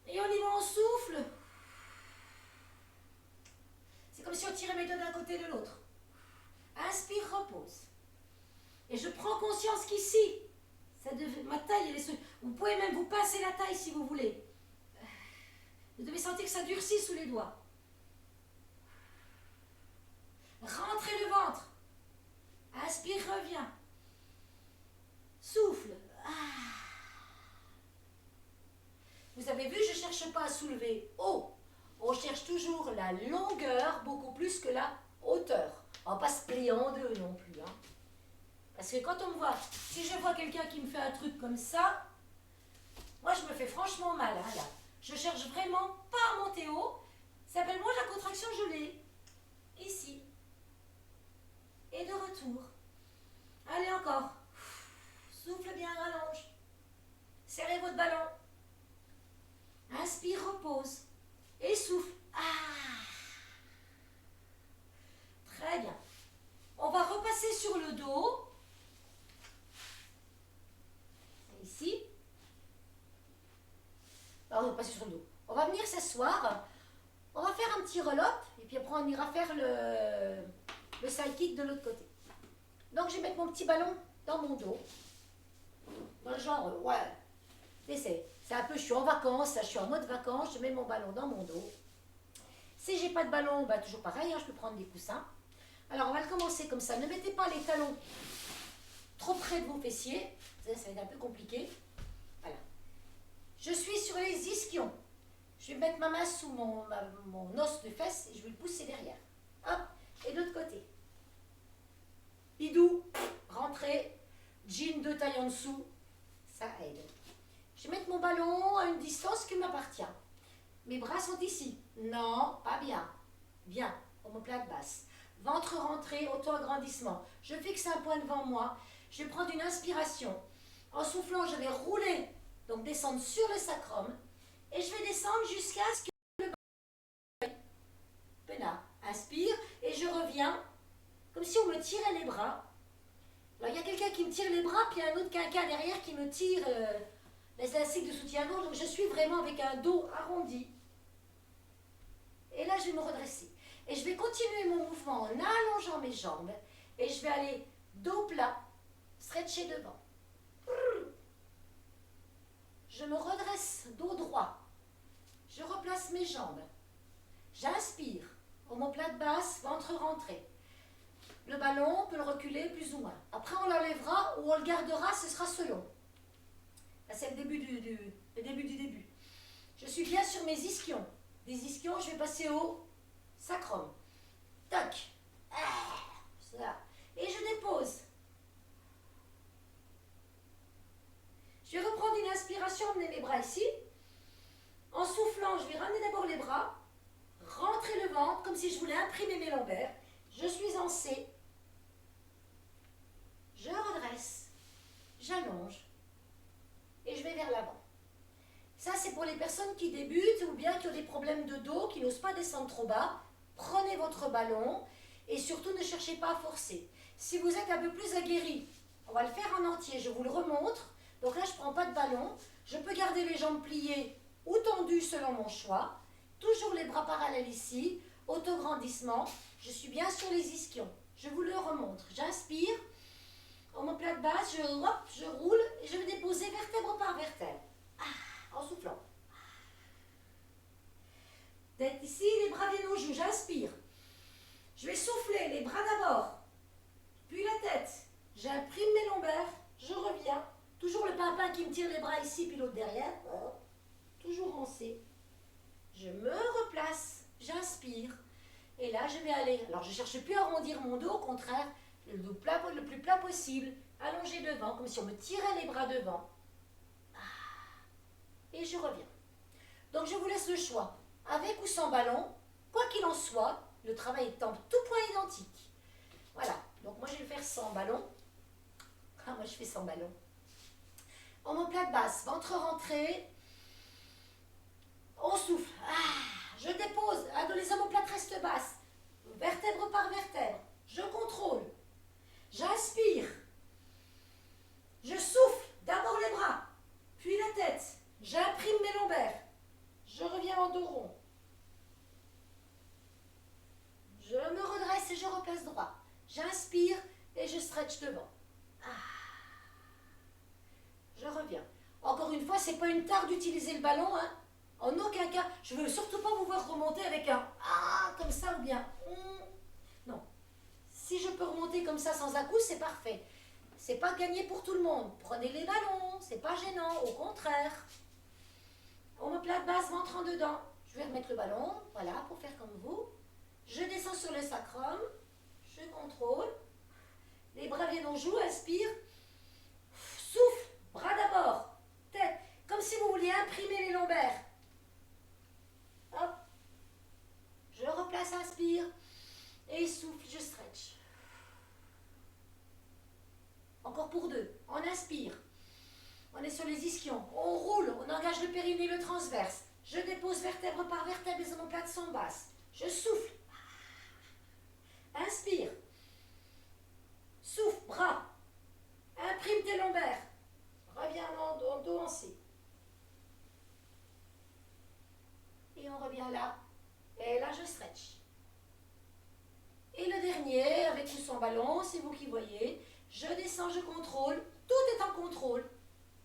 Et on y va, on souffle. C'est comme si on tirait mes doigts d'un côté et de l'autre. Inspire, repose. Et je prends conscience qu'ici, ma taille, elle est... Vous pouvez même vous pincer la taille si vous voulez. Vous devez sentir que ça durcit sous les doigts. Rentrez le ventre. Inspire, reviens. Souffle. Vous avez vu, je ne cherche pas à soulever haut. On cherche toujours la longueur beaucoup plus que la hauteur. On ne va pas se plier en deux non plus. Hein. Parce que quand on me voit, si je vois quelqu'un qui me fait un truc comme ça, moi je me fais franchement mal. Hein, là. Je cherche vraiment pas à monter haut. Ça s'appelle moi la contraction, je l'ai. Ici. Et de retour. Allez encore. Souffle bien, rallonge. Serrez votre ballon. Inspire, repose. Et souffle. Très bien. On va repasser sur le dos. Ici. On va passer sur le dos. On va venir s'asseoir. On va faire un petit roll-up. Et puis après, on ira faire le side kick de l'autre côté. Donc, je vais mettre mon petit ballon dans mon dos. Dans le genre, ouais. C'est un peu, je suis en vacances, je suis en mode vacances, je mets mon ballon dans mon dos. Si j'ai pas de ballon, bah, toujours pareil, hein, je peux prendre des coussins. Alors, on va le commencer comme ça. Ne mettez pas les talons trop près de vos fessiers. Ça va être un peu compliqué. Voilà. Je suis sur les ischions. Je vais mettre ma main sous mon os de fesse et je vais le pousser derrière. Hop, et de l'autre côté. Bidou, rentrée, jean de taille en dessous, ça aide. Je vais mettre mon ballon à une distance qui m'appartient. Mes bras sont ici. Non, pas bien. Bien, omoplate basse. Ventre rentré, auto-agrandissement. Je fixe un point devant moi. Je vais prendre une inspiration. En soufflant, je vais rouler, donc descendre sur le sacrum. Et je vais descendre jusqu'à ce que le ballon... Peinard. Inspire et je reviens comme si on me tirait les bras. Alors il y a quelqu'un qui me tire les bras, puis il y a un autre quelqu'un derrière qui me tire les élastiques de soutien-gorge. Donc je suis vraiment avec un dos arrondi. Et là je vais me redresser. Et je vais continuer mon mouvement en allongeant mes jambes. Et je vais aller dos plat, stretcher devant. Je me redresse dos droit. Je replace mes jambes. J'inspire. Omoplate basse, ventre rentré. Le ballon, on peut le reculer plus ou moins. Après, on l'enlèvera ou on le gardera, ce sera selon. Là, c'est le début le début du début. Je suis bien sur mes ischions. Des ischions, je vais passer au sacrum. Toc. Ça. Et je dépose. Je vais reprendre une inspiration, emmener mes bras ici. En soufflant, je vais ramener d'abord les bras, rentrer le ventre, comme si je voulais imprimer mes lombaires. Je suis en C. Je redresse, j'allonge et je vais vers l'avant. Ça, c'est pour les personnes qui débutent ou bien qui ont des problèmes de dos, qui n'osent pas descendre trop bas. Prenez votre ballon et surtout ne cherchez pas à forcer. Si vous êtes un peu plus aguerri, on va le faire en entier, je vous le remontre. Donc là, je ne prends pas de ballon. Je peux garder les jambes pliées ou tendues selon mon choix. Toujours les bras parallèles ici, autograndissement. Je suis bien sur les ischions. Je vous le remontre. J'inspire. Omoplate basse, je roule et je vais déposer vertèbre par vertèbre. En soufflant. Tête ici, les bras viennent aux joues. J'inspire. Je vais souffler, les bras d'abord. Puis la tête. J'imprime mes lombaires. Je reviens. Toujours le pimpin qui me tire les bras ici, puis l'autre derrière. Toujours en C. Je me replace. J'inspire. Et là, je vais aller. Alors, je ne cherche plus à arrondir mon dos. Au contraire, le dos plat, le plus plat possible. Allongé devant, comme si on me tirait les bras devant. Et je reviens. Donc, je vous laisse le choix. Avec ou sans ballon, quoi qu'il en soit, le travail est en tout point identique. Voilà. Donc, moi, je vais le faire sans ballon. Moi, je fais sans ballon. Omoplate basse, ventre rentré. On souffle. Je dépose. Les omoplates restent basses. Vertèbre par vertèbre. Je contrôle. J'inspire. Je souffle. D'abord les bras, puis la tête. J'imprime mes lombaires. Je reviens en dos rond. Je me redresse et je replace droit. J'inspire et je stretch devant. Je reviens. Encore une fois, c'est pas une tare d'utiliser le ballon. Hein. En aucun cas. Je veux surtout pas vous voir remonter avec un comme ça ou bien non. Si je peux remonter comme ça sans à-coup, c'est parfait. C'est pas gagné pour tout le monde. Prenez les ballons, c'est pas gênant, au contraire. Omoplate basse, ventre en dedans. Je vais remettre le ballon, voilà, pour faire comme vous. Je descends sur le sacrum, je contrôle. Les bras viennent aux joues, inspire. Souffle, bras d'abord, tête, comme si vous vouliez imprimer les lombaires. Hop. Je replace, inspire. Et souffle, je stretch. Encore pour deux. On inspire. On est sur les ischions. On roule. On engage le périnée, le transverse. Je dépose vertèbre par vertèbre. Les omoplates sont basses. Je souffle. Inspire. Souffle. Bras. Imprime tes lombaires. Reviens en dos en C. Et on revient là. Et là, je stretch. Et le dernier, avec ou sans ballon, c'est vous qui voyez. Je descends, je contrôle. Tout est en contrôle.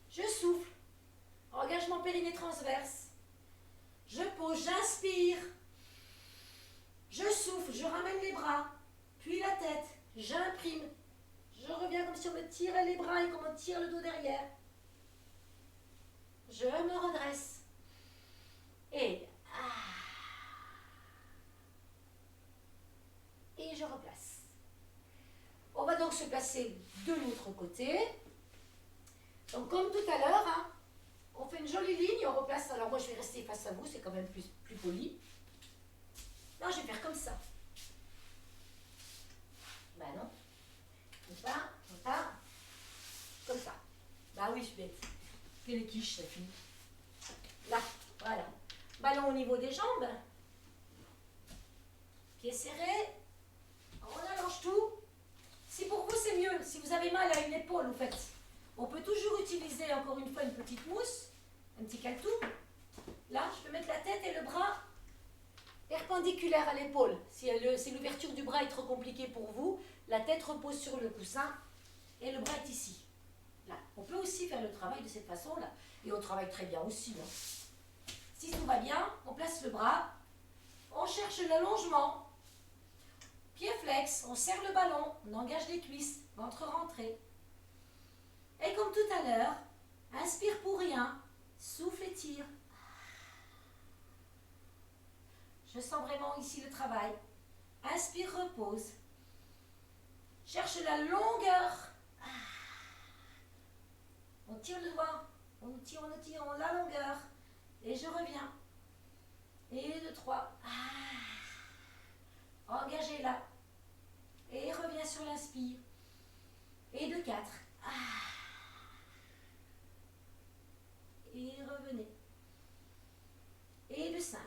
Je souffle. Engagement périnée transverse. Je pose, j'inspire. Je souffle, je ramène les bras. Puis la tête. J'imprime. Je reviens comme si on me tirait les bras et qu'on me tire le dos derrière. Je me redresse. Et je replace. On va donc se placer de l'autre côté. Donc comme tout à l'heure, hein, on fait une jolie ligne, on replace. Alors moi je vais rester face à vous, c'est quand même plus poli. Non, je vais faire comme ça. Ben non. Comme ça. Comme ça. Bah oui, je suis bête. Quelle quiche, ça finit. Là, voilà. Ballon au niveau des jambes. Pied serré. On allonge tout. Si pour vous c'est mieux, si vous avez mal à une épaule, vous faites. On peut toujours utiliser encore une fois une petite mousse, un petit caltou. Là, je peux mettre la tête et le bras perpendiculaire à l'épaule. Si l'ouverture du bras est trop compliquée pour vous, la tête repose sur le coussin et le bras est ici. Là. On peut aussi faire le travail de cette façon-là. Et on travaille très bien aussi. Hein. Si tout va bien, on place le bras, on cherche l'allongement. Pied flex, on serre le ballon, on engage les cuisses, ventre rentré. Et comme tout à l'heure, Inspire pour rien. Souffle et tire. Je sens vraiment ici le travail. Inspire, repose. Cherche la longueur. On tire le doigt. On tire la longueur. Et je reviens. Et 2, 3. Engagez là. Et reviens sur l'inspire. Et 2, 4. Et revenez. Et 2, 5.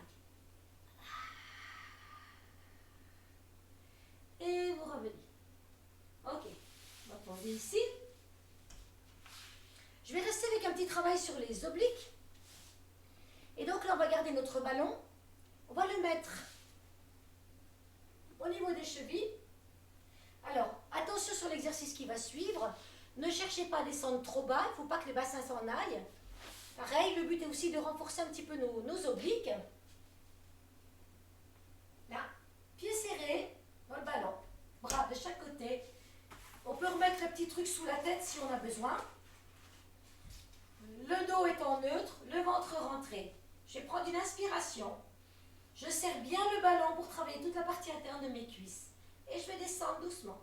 Et vous revenez. Ok. On va poser ici. Je vais rester avec un petit travail sur les obliques. Et donc là, on va garder notre ballon. On va le mettre au niveau des chevilles. Alors, attention sur l'exercice qui va suivre. Ne cherchez pas à descendre trop bas. Il ne faut pas que le bassin s'en aille. Pareil, le but est aussi de renforcer un petit peu nos obliques. Là, pied serré dans le ballon. Bras de chaque côté. On peut remettre le petit truc sous la tête si on a besoin. Le dos est en neutre, le ventre rentré. Je vais prendre une inspiration. Je serre bien le ballon pour travailler toute la partie interne de mes cuisses. Et je vais descendre doucement.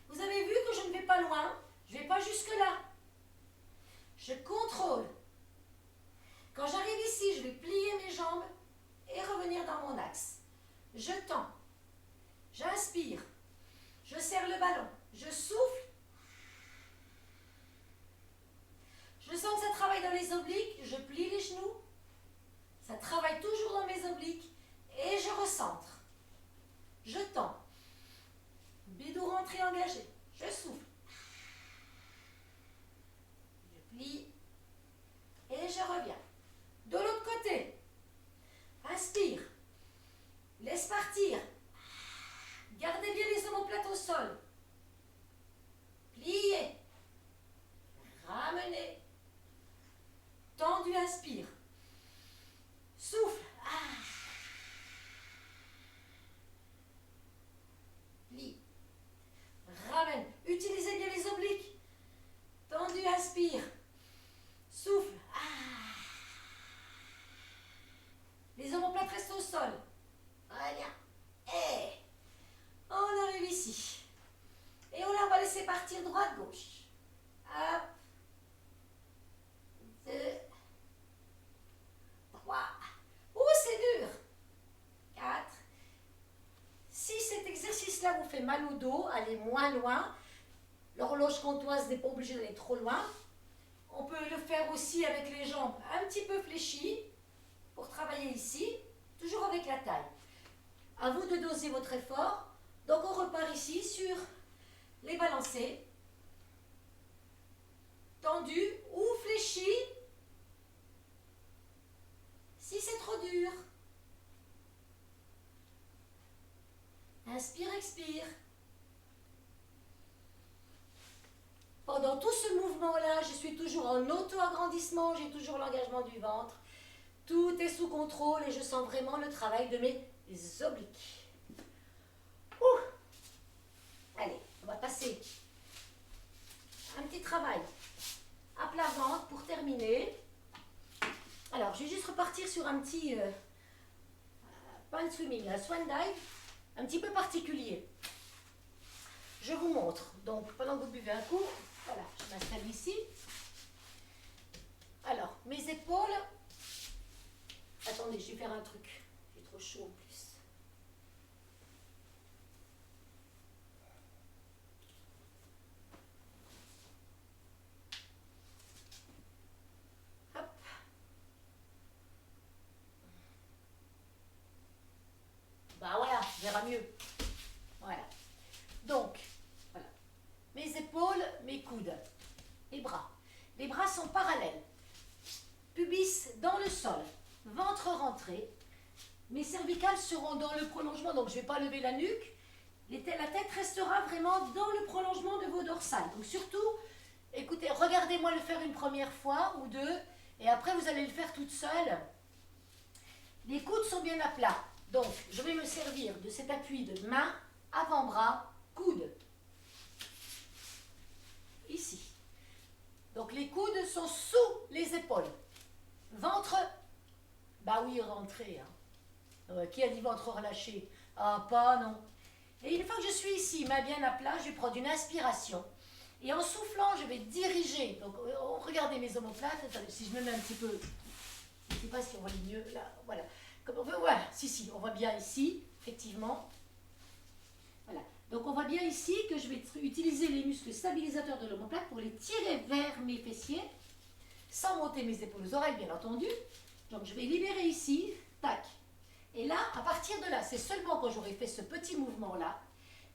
Vous avez vu que je ne vais pas loin. Je ne vais pas jusque là. Je contrôle. Quand j'arrive ici, je vais plier mes jambes et revenir dans mon axe. Je tends. J'inspire. Je serre le ballon. Je souffle. Je sens que ça travaille dans les obliques. Je plie les genoux. Ça travaille toujours dans mes obliques. Et je recentre. Je tends. Bidou rentré engagé. Je souffle. Je plie. Et je reviens. De l'autre côté. Inspire. Laisse partir. Gardez bien les omoplates au sol. Pliez. Ramenez. Tendu, inspire. Souffle. Plie. Ramène. Utilisez bien les obliques. Tendu, inspire. Souffle. Les omoplates restent au sol. Voilà. Et on arrive ici. Et là, on va laisser partir droite-gauche. Hop. 2, 3. Ouh, c'est dur. 4. Si cet exercice-là vous fait mal au dos, allez moins loin. L'horloge comptoise n'est pas obligée d'aller trop loin. On peut le faire aussi avec les jambes un petit peu fléchies pour travailler ici, toujours avec la taille. À vous de doser votre effort. Donc on repart ici sur les balancés. Tendu ou fléchi. Si c'est trop dur. Inspire, expire. Pendant tout ce mouvement-là, je suis toujours en auto-agrandissement, j'ai toujours l'engagement du ventre. Tout est sous contrôle et je sens vraiment le travail de mes obliques. Ouh. Allez, on va passer un petit travail à plat ventre pour terminer. Alors, je vais juste repartir sur un petit pas un swimming, un swan dive, un petit peu particulier. Je vous montre. Donc, pendant que vous buvez un coup, voilà, je m'installe ici. Alors, mes épaules. Attendez, je vais faire un truc. J'ai trop chaud en plus. Hop. Bah voilà, on verra mieux. Voilà. Donc, voilà. Mes épaules, mes coudes, les bras. Les bras sont parallèles. Pubis dans le sol, ventre rentré. Mes cervicales seront dans le prolongement, donc je ne vais pas lever la nuque. La tête restera vraiment dans le prolongement de vos dorsales. Donc surtout, écoutez, regardez-moi le faire une première fois ou deux, et après vous allez le faire toute seule. Les coudes sont bien à plat. Donc, je vais me servir de cet appui de main, avant-bras, coude. Ici. Donc les coudes sont sous les épaules. Ventre, bah oui, rentré. Hein. Qui a dit ventre relâché? Ah, pas non. Et une fois que je suis ici, main bien à plat, je vais prendre une inspiration. Et en soufflant, je vais diriger. Donc regardez mes omoplates. Attendez, si je me mets un petit peu, je ne sais pas si on voit mieux. Là, voilà. Comme on veut, voilà. Si, on voit bien ici, effectivement. Voilà. Donc on voit bien ici que je vais utiliser les muscles stabilisateurs de l'omoplate pour les tirer vers mes fessiers, sans monter mes épaules aux oreilles, bien entendu. Donc je vais libérer ici, tac. Et là, à partir de là, c'est seulement quand j'aurai fait ce petit mouvement-là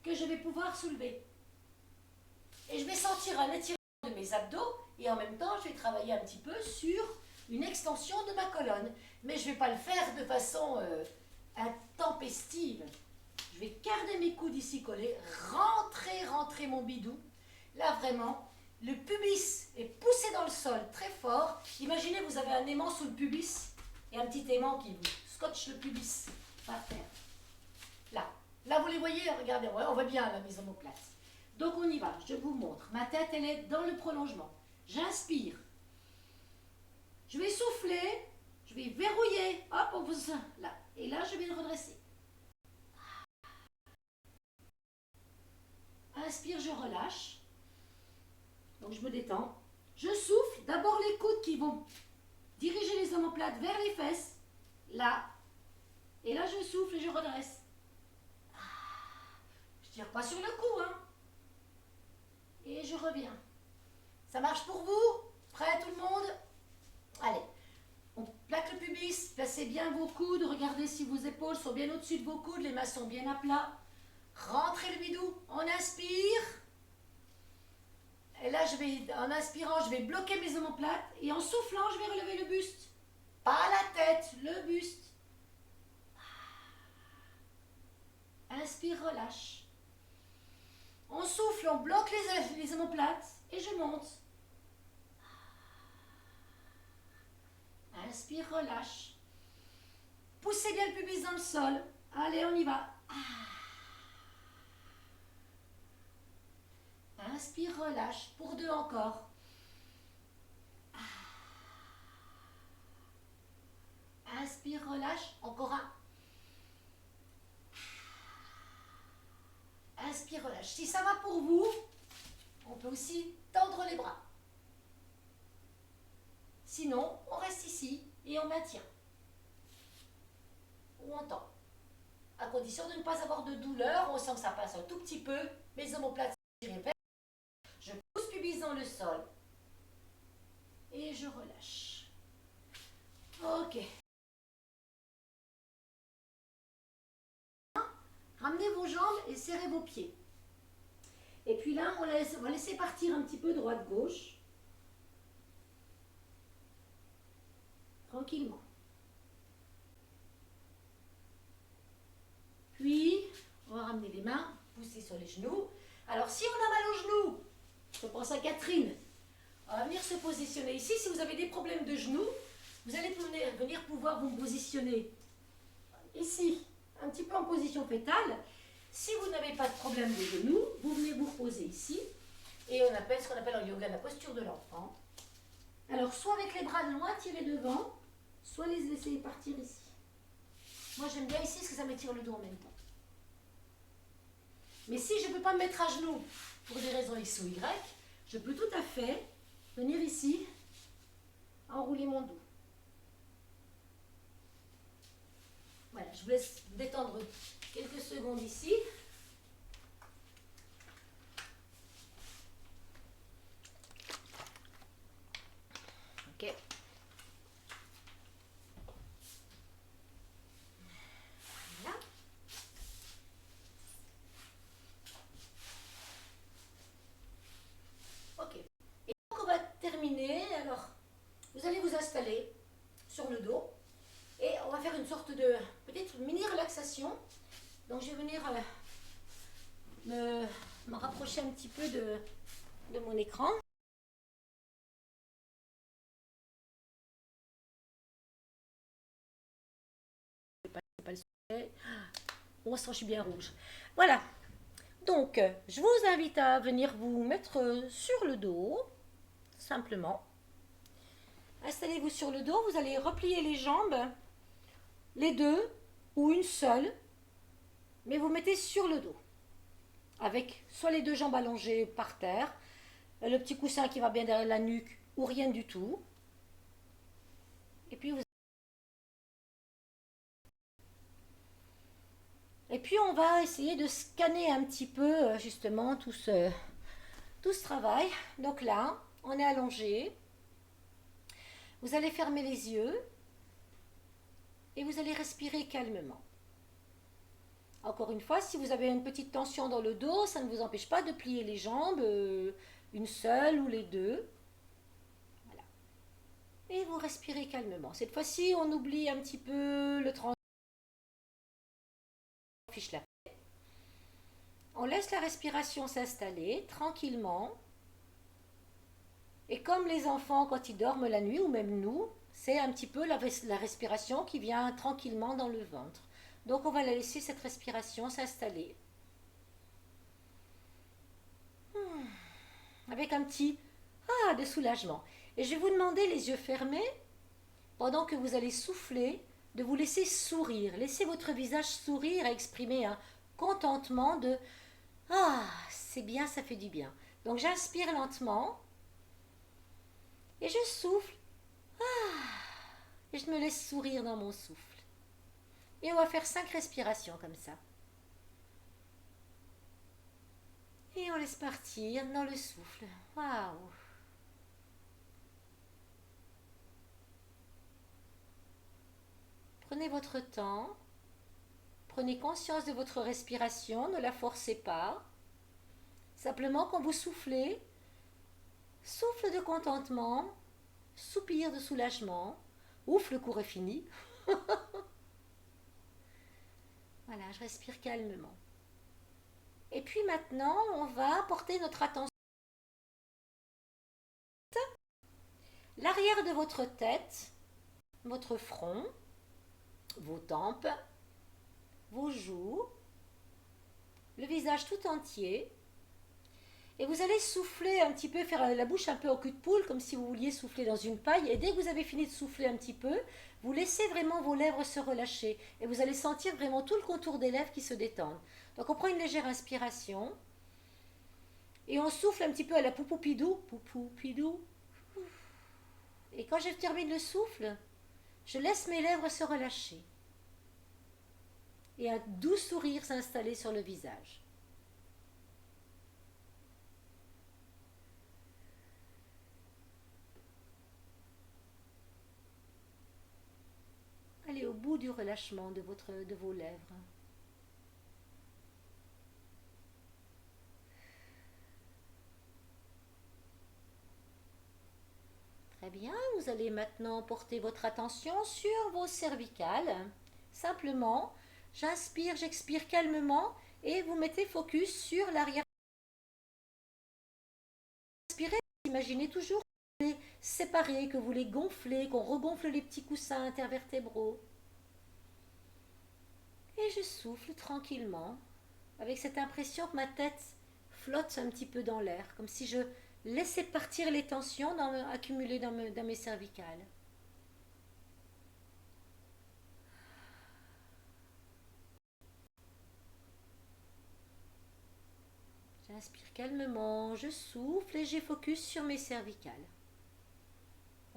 que je vais pouvoir soulever. Et je vais sentir un étirement de mes abdos et en même temps, je vais travailler un petit peu sur une extension de ma colonne. Mais je ne vais pas le faire de façon intempestive. Je vais garder mes coudes ici collés, rentrer mon bidou. Là, vraiment, le pubis est poussé dans le sol très fort. Imaginez, vous avez un aimant sous le pubis et un petit aimant qui vous scotche le pubis par terre. Là, vous les voyez, regardez, on voit bien la mise en omoplate. Donc, on y va, je vous montre. Ma tête, elle est dans le prolongement. J'inspire. Je vais souffler, je vais verrouiller. Hop, on pousse là. Et là, je vais le redresser. Inspire, je relâche. Donc je me détends. Je souffle. D'abord les coudes qui vont diriger les omoplates vers les fesses. Là. Et là je souffle et je redresse. Je tire pas sur le cou, hein. Et je reviens. Ça marche pour vous? Prêt tout le monde? Allez. On plaque le pubis. Placez bien vos coudes. Regardez si vos épaules sont bien au-dessus de vos coudes. Les mains sont bien à plat. Rentrez le bidou. On inspire. Et là, en inspirant, je vais bloquer mes omoplates. Et en soufflant, je vais relever le buste. Pas la tête, le buste. Inspire, relâche. On souffle, on bloque les omoplates. Et je monte. Inspire, relâche. Poussez bien le pubis dans le sol. Allez, on y va. Inspire, relâche. Pour 2 encore. Inspire, relâche. Encore un. Inspire, relâche. Si ça va pour vous, on peut aussi tendre les bras. Sinon, on reste ici et on maintient. Ou on tend. À condition de ne pas avoir de douleur. On sent que ça passe un tout petit peu. Mes omoplates tirées vers. Je pousse pubis dans le sol. Et je relâche. Ok. Ramenez vos jambes et serrez vos pieds. Et puis là, on va laisser partir un petit peu droite-gauche. Tranquillement. Puis, on va ramener les mains, pousser sur les genoux. Alors, si on a mal aux genoux, je pense à Catherine, on va venir se positionner ici. Si vous avez des problèmes de genoux, vous allez venir pouvoir vous positionner ici, un petit peu en position fétale. Si vous n'avez pas de problème de genoux, vous venez vous reposer ici. Et on appelle ce qu'on appelle en yoga la posture de l'enfant. Alors, soit avec les bras loin tirés devant, soit les laisser partir ici. Moi, j'aime bien ici parce que ça m'étire le dos en même temps. Mais si je ne peux pas me mettre à genoux pour des raisons X ou Y, je peux tout à fait venir ici, enrouler mon dos. Voilà, je vous laisse détendre quelques secondes ici. Ok. Voilà. Ok. Et donc on va terminer. Alors, vous allez vous installer sur le dos. Et on va faire une sorte de peut-être mini relaxation. Donc je vais venir me rapprocher un petit peu de mon écran. Bon, ça, je suis bien rouge. Voilà. Donc, je vous invite à venir vous mettre sur le dos, simplement. Installez-vous sur le dos, vous allez replier les jambes, les deux ou une seule, mais vous mettez sur le dos, avec soit les deux jambes allongées par terre, le petit coussin qui va bien derrière la nuque ou rien du tout. Et puis on va essayer de scanner un petit peu justement tout ce travail. Donc là, on est allongé. Vous allez fermer les yeux et vous allez respirer calmement. Encore une fois, si vous avez une petite tension dans le dos, ça ne vous empêche pas de plier les jambes, une seule ou les deux. Voilà. Et vous respirez calmement. Cette fois-ci, on oublie un petit peu le transport. On laisse la respiration s'installer tranquillement. Et comme les enfants, quand ils dorment la nuit, ou même nous, c'est un petit peu la respiration qui vient tranquillement dans le ventre. Donc on va laisser cette respiration s'installer. Avec un petit de soulagement. Et je vais vous demander, les yeux fermés, pendant que vous allez souffler, de vous laisser sourire. Laissez votre visage sourire et exprimer un contentement de c'est bien, ça fait du bien. Donc j'inspire lentement et je souffle et je me laisse sourire dans mon souffle. Et on va faire 5 respirations comme ça. Et on laisse partir dans le souffle. Waouh! Prenez votre temps. Prenez conscience de votre respiration. Ne la forcez pas. Simplement, quand vous soufflez, souffle de contentement, soupir de soulagement. Ouf, le cours est fini. Voilà, je respire calmement. Et puis maintenant, on va porter notre attention à l'arrière de votre tête, votre front, vos tempes, vos joues, le visage tout entier. Et vous allez souffler un petit peu, faire la bouche un peu au cul de poule, comme si vous vouliez souffler dans une paille. Et dès que vous avez fini de souffler un petit peu, vous laissez vraiment vos lèvres se relâcher. Et vous allez sentir vraiment tout le contour des lèvres qui se détendent. Donc on prend une légère inspiration. Et on souffle un petit peu à la poupoupidou. Poupoupidou. Et quand je termine le souffle, je laisse mes lèvres se relâcher. Et un doux sourire s'installer sur le visage. Allez au bout du relâchement de vos lèvres. Très bien, vous allez maintenant porter votre attention sur vos cervicales. Simplement, j'inspire, j'expire calmement et vous mettez focus sur l'arrière. Inspirez, imaginez toujours que vous les séparez, que vous les gonflez, qu'on regonfle les petits coussins intervertébraux. Et je souffle tranquillement, avec cette impression que ma tête flotte un petit peu dans l'air, comme si je laissais partir les tensions accumulées dans mes cervicales. J'inspire calmement, je souffle et j'ai focus sur mes cervicales.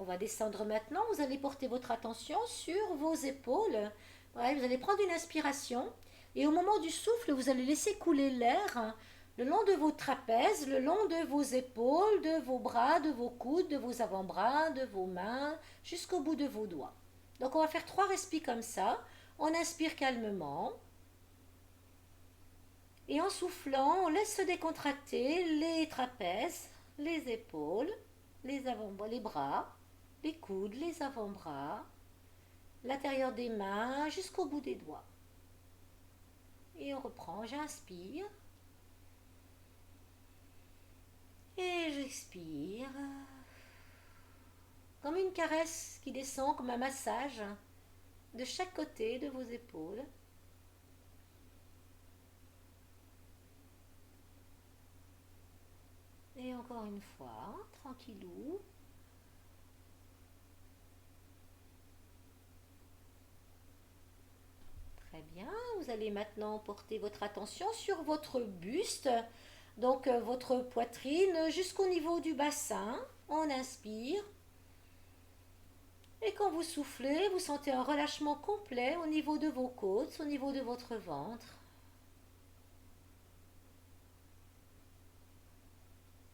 On va descendre maintenant, vous allez porter votre attention sur vos épaules. Ouais, vous allez prendre une inspiration et au moment du souffle, vous allez laisser couler l'air le long de vos trapèzes, le long de vos épaules, de vos bras, de vos coudes, de vos avant-bras, de vos mains, jusqu'au bout de vos doigts. Donc on va faire 3 respires comme ça. On inspire calmement. Et en soufflant, on laisse se décontracter les trapèzes, les épaules, les avant-bras, les bras, les coudes, les avant-bras, l'intérieur des mains jusqu'au bout des doigts. Et on reprend, j'inspire. Et j'expire. Comme une caresse qui descend, comme un massage de chaque côté de vos épaules. Et on encore une fois, tranquillou. Très bien, vous allez maintenant porter votre attention sur votre buste, donc votre poitrine jusqu'au niveau du bassin. On inspire. Et quand vous soufflez, vous sentez un relâchement complet au niveau de vos côtes, au niveau de votre ventre.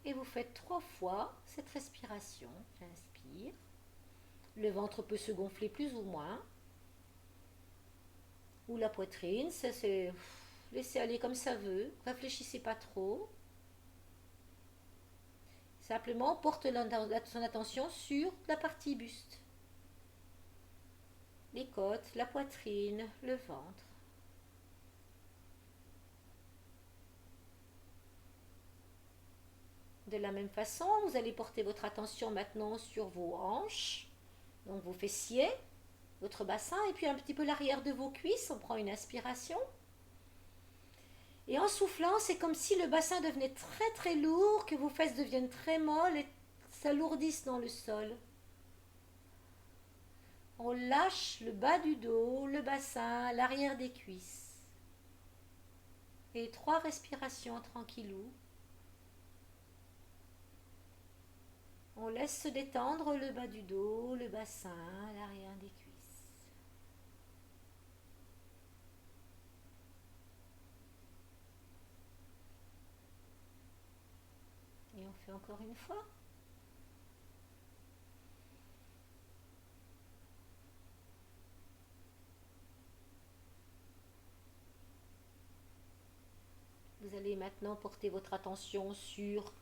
Et vous faites 3 fois cette respiration. J'inspire. Le ventre peut se gonfler plus ou moins. Ou la poitrine, ça c'est... Laissez aller comme ça veut. Réfléchissez pas trop. Simplement, porte son attention sur la partie buste. Les côtes, la poitrine, le ventre. De la même façon, vous allez porter votre attention maintenant sur vos hanches, donc vos fessiers, votre bassin et puis un petit peu l'arrière de vos cuisses. On prend une inspiration. Et en soufflant, c'est comme si le bassin devenait très très lourd, que vos fesses deviennent très molles et s'alourdissent dans le sol. On lâche le bas du dos, le bassin, l'arrière des cuisses. Et 3 respirations tranquillou. On laisse se détendre le bas du dos, le bassin, l'arrière des cuisses. Et on fait encore une fois. Vous allez maintenant porter votre attention sur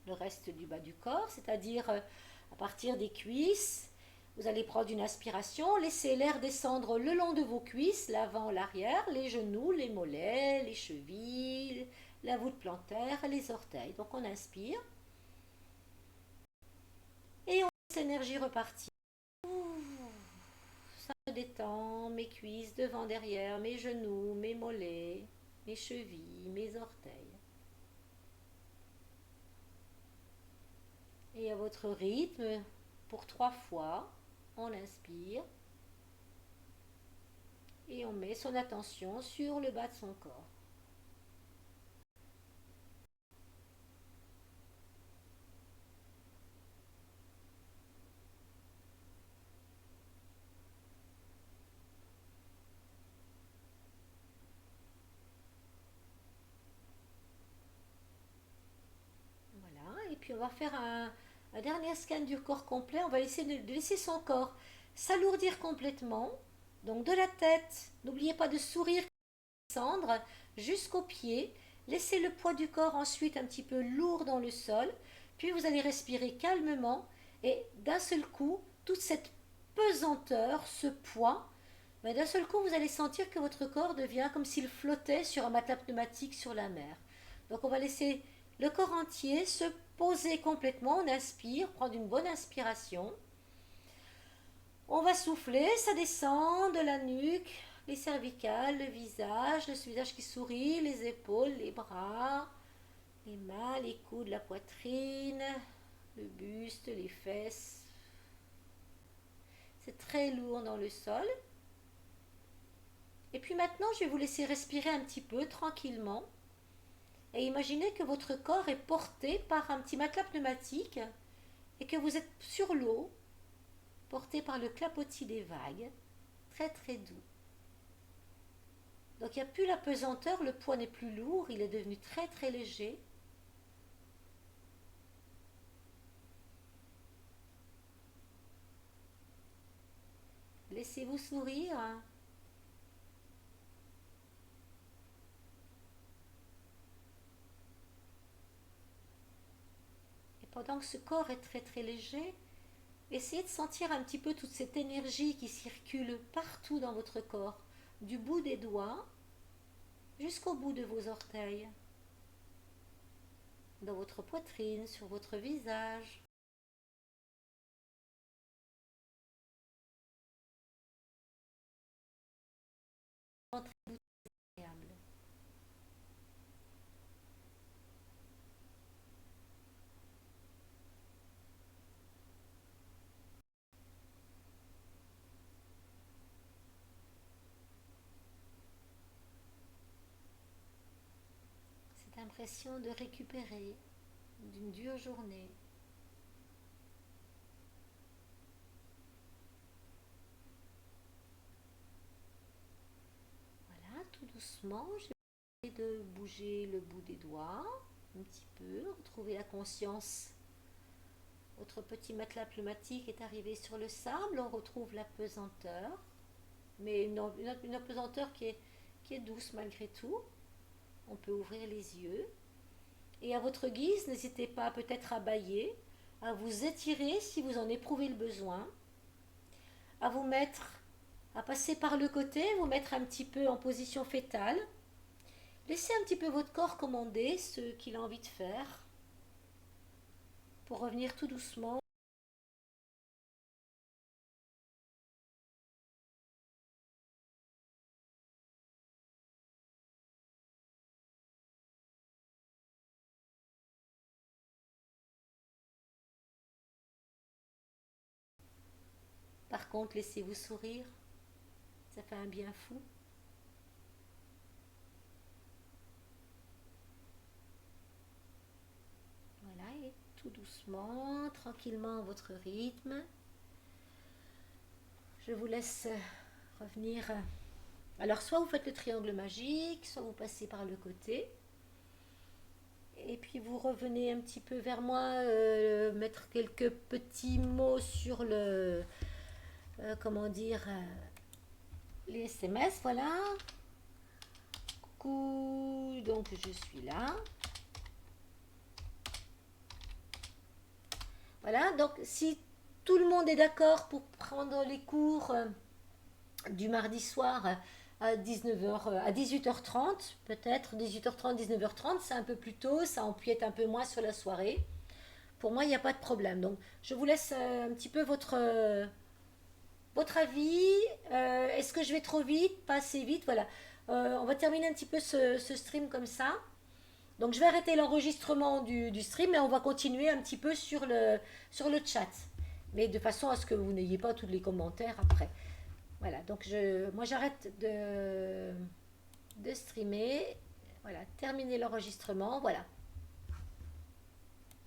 le reste du bas du corps, c'est-à-dire à partir des cuisses. Vous allez prendre une inspiration, laissez l'air descendre le long de vos cuisses, l'avant, l'arrière, les genoux, les mollets, les chevilles, la voûte plantaire, les orteils. Donc on inspire et on laisse l'énergie repartir. Ça me détend, mes cuisses, devant, derrière, mes genoux, mes mollets, mes chevilles, mes orteils. Et à votre rythme, pour 3 fois, on inspire et on met son attention sur le bas de son corps. Voilà, et puis on va faire un dernier scan du corps complet. On va essayer de laisser son corps s'alourdir complètement. Donc de la tête, n'oubliez pas de sourire, descendre jusqu'aux pieds. Laissez le poids du corps ensuite un petit peu lourd dans le sol. Puis vous allez respirer calmement et d'un seul coup, toute cette pesanteur, ce poids, ben, d'un seul coup, vous allez sentir que votre corps devient comme s'il flottait sur un matelas pneumatique sur la mer. Donc on va laisser le corps entier se poser complètement. On inspire, prendre une bonne inspiration. On va souffler, ça descend de la nuque, les cervicales, le visage qui sourit, les épaules, les bras, les mains, les coudes, la poitrine, le buste, les fesses. C'est très lourd dans le sol. Et puis maintenant, je vais vous laisser respirer un petit peu tranquillement. Et imaginez que votre corps est porté par un petit matelas pneumatique et que vous êtes sur l'eau, porté par le clapotis des vagues, très très doux. Donc il n'y a plus la pesanteur, le poids n'est plus lourd, il est devenu très très léger. Laissez-vous sourire. Et pendant que ce corps est très très léger, essayez de sentir un petit peu toute cette énergie qui circule partout dans votre corps, du bout des doigts jusqu'au bout de vos orteils, dans votre poitrine, sur votre visage. l'impression de récupérer d'une dure journée. Voilà, tout doucement, je vais essayer de bouger le bout des doigts un petit peu, retrouver la conscience. Votre petit matelas pneumatique est arrivé sur le sable, on retrouve la pesanteur, mais une pesanteur qui est douce malgré tout. On peut ouvrir les yeux. Et à votre guise, n'hésitez pas peut-être à bâiller, à vous étirer si vous en éprouvez le besoin, à vous mettre, à passer par le côté, vous mettre un petit peu en position fétale. Laissez un petit peu votre corps commander ce qu'il a envie de faire pour revenir tout doucement. Par contre, laissez-vous sourire, ça fait un bien fou. Voilà, et tout doucement, tranquillement à votre rythme. Je vous laisse revenir. Alors, soit vous faites le triangle magique, soit vous passez par le côté. Et puis vous revenez un petit peu vers moi, mettre quelques petits mots sur le, comment dire, les SMS, voilà. Coucou, donc je suis là. Voilà, donc si tout le monde est d'accord pour prendre les cours du mardi soir à 19h, à 18h30, peut-être 18h30, 19h30, c'est un peu plus tôt, ça empiète un peu moins sur la soirée. Pour moi, il n'y a pas de problème. Donc, je vous laisse un petit peu votre avis. Est-ce que je vais trop vite, pas assez vite? Voilà. On va terminer un petit peu ce stream comme ça. Donc, je vais arrêter l'enregistrement du stream et on va continuer un petit peu sur le chat. Mais de façon à ce que vous n'ayez pas tous les commentaires après. Voilà, donc moi j'arrête de streamer. Voilà, terminer l'enregistrement. Voilà.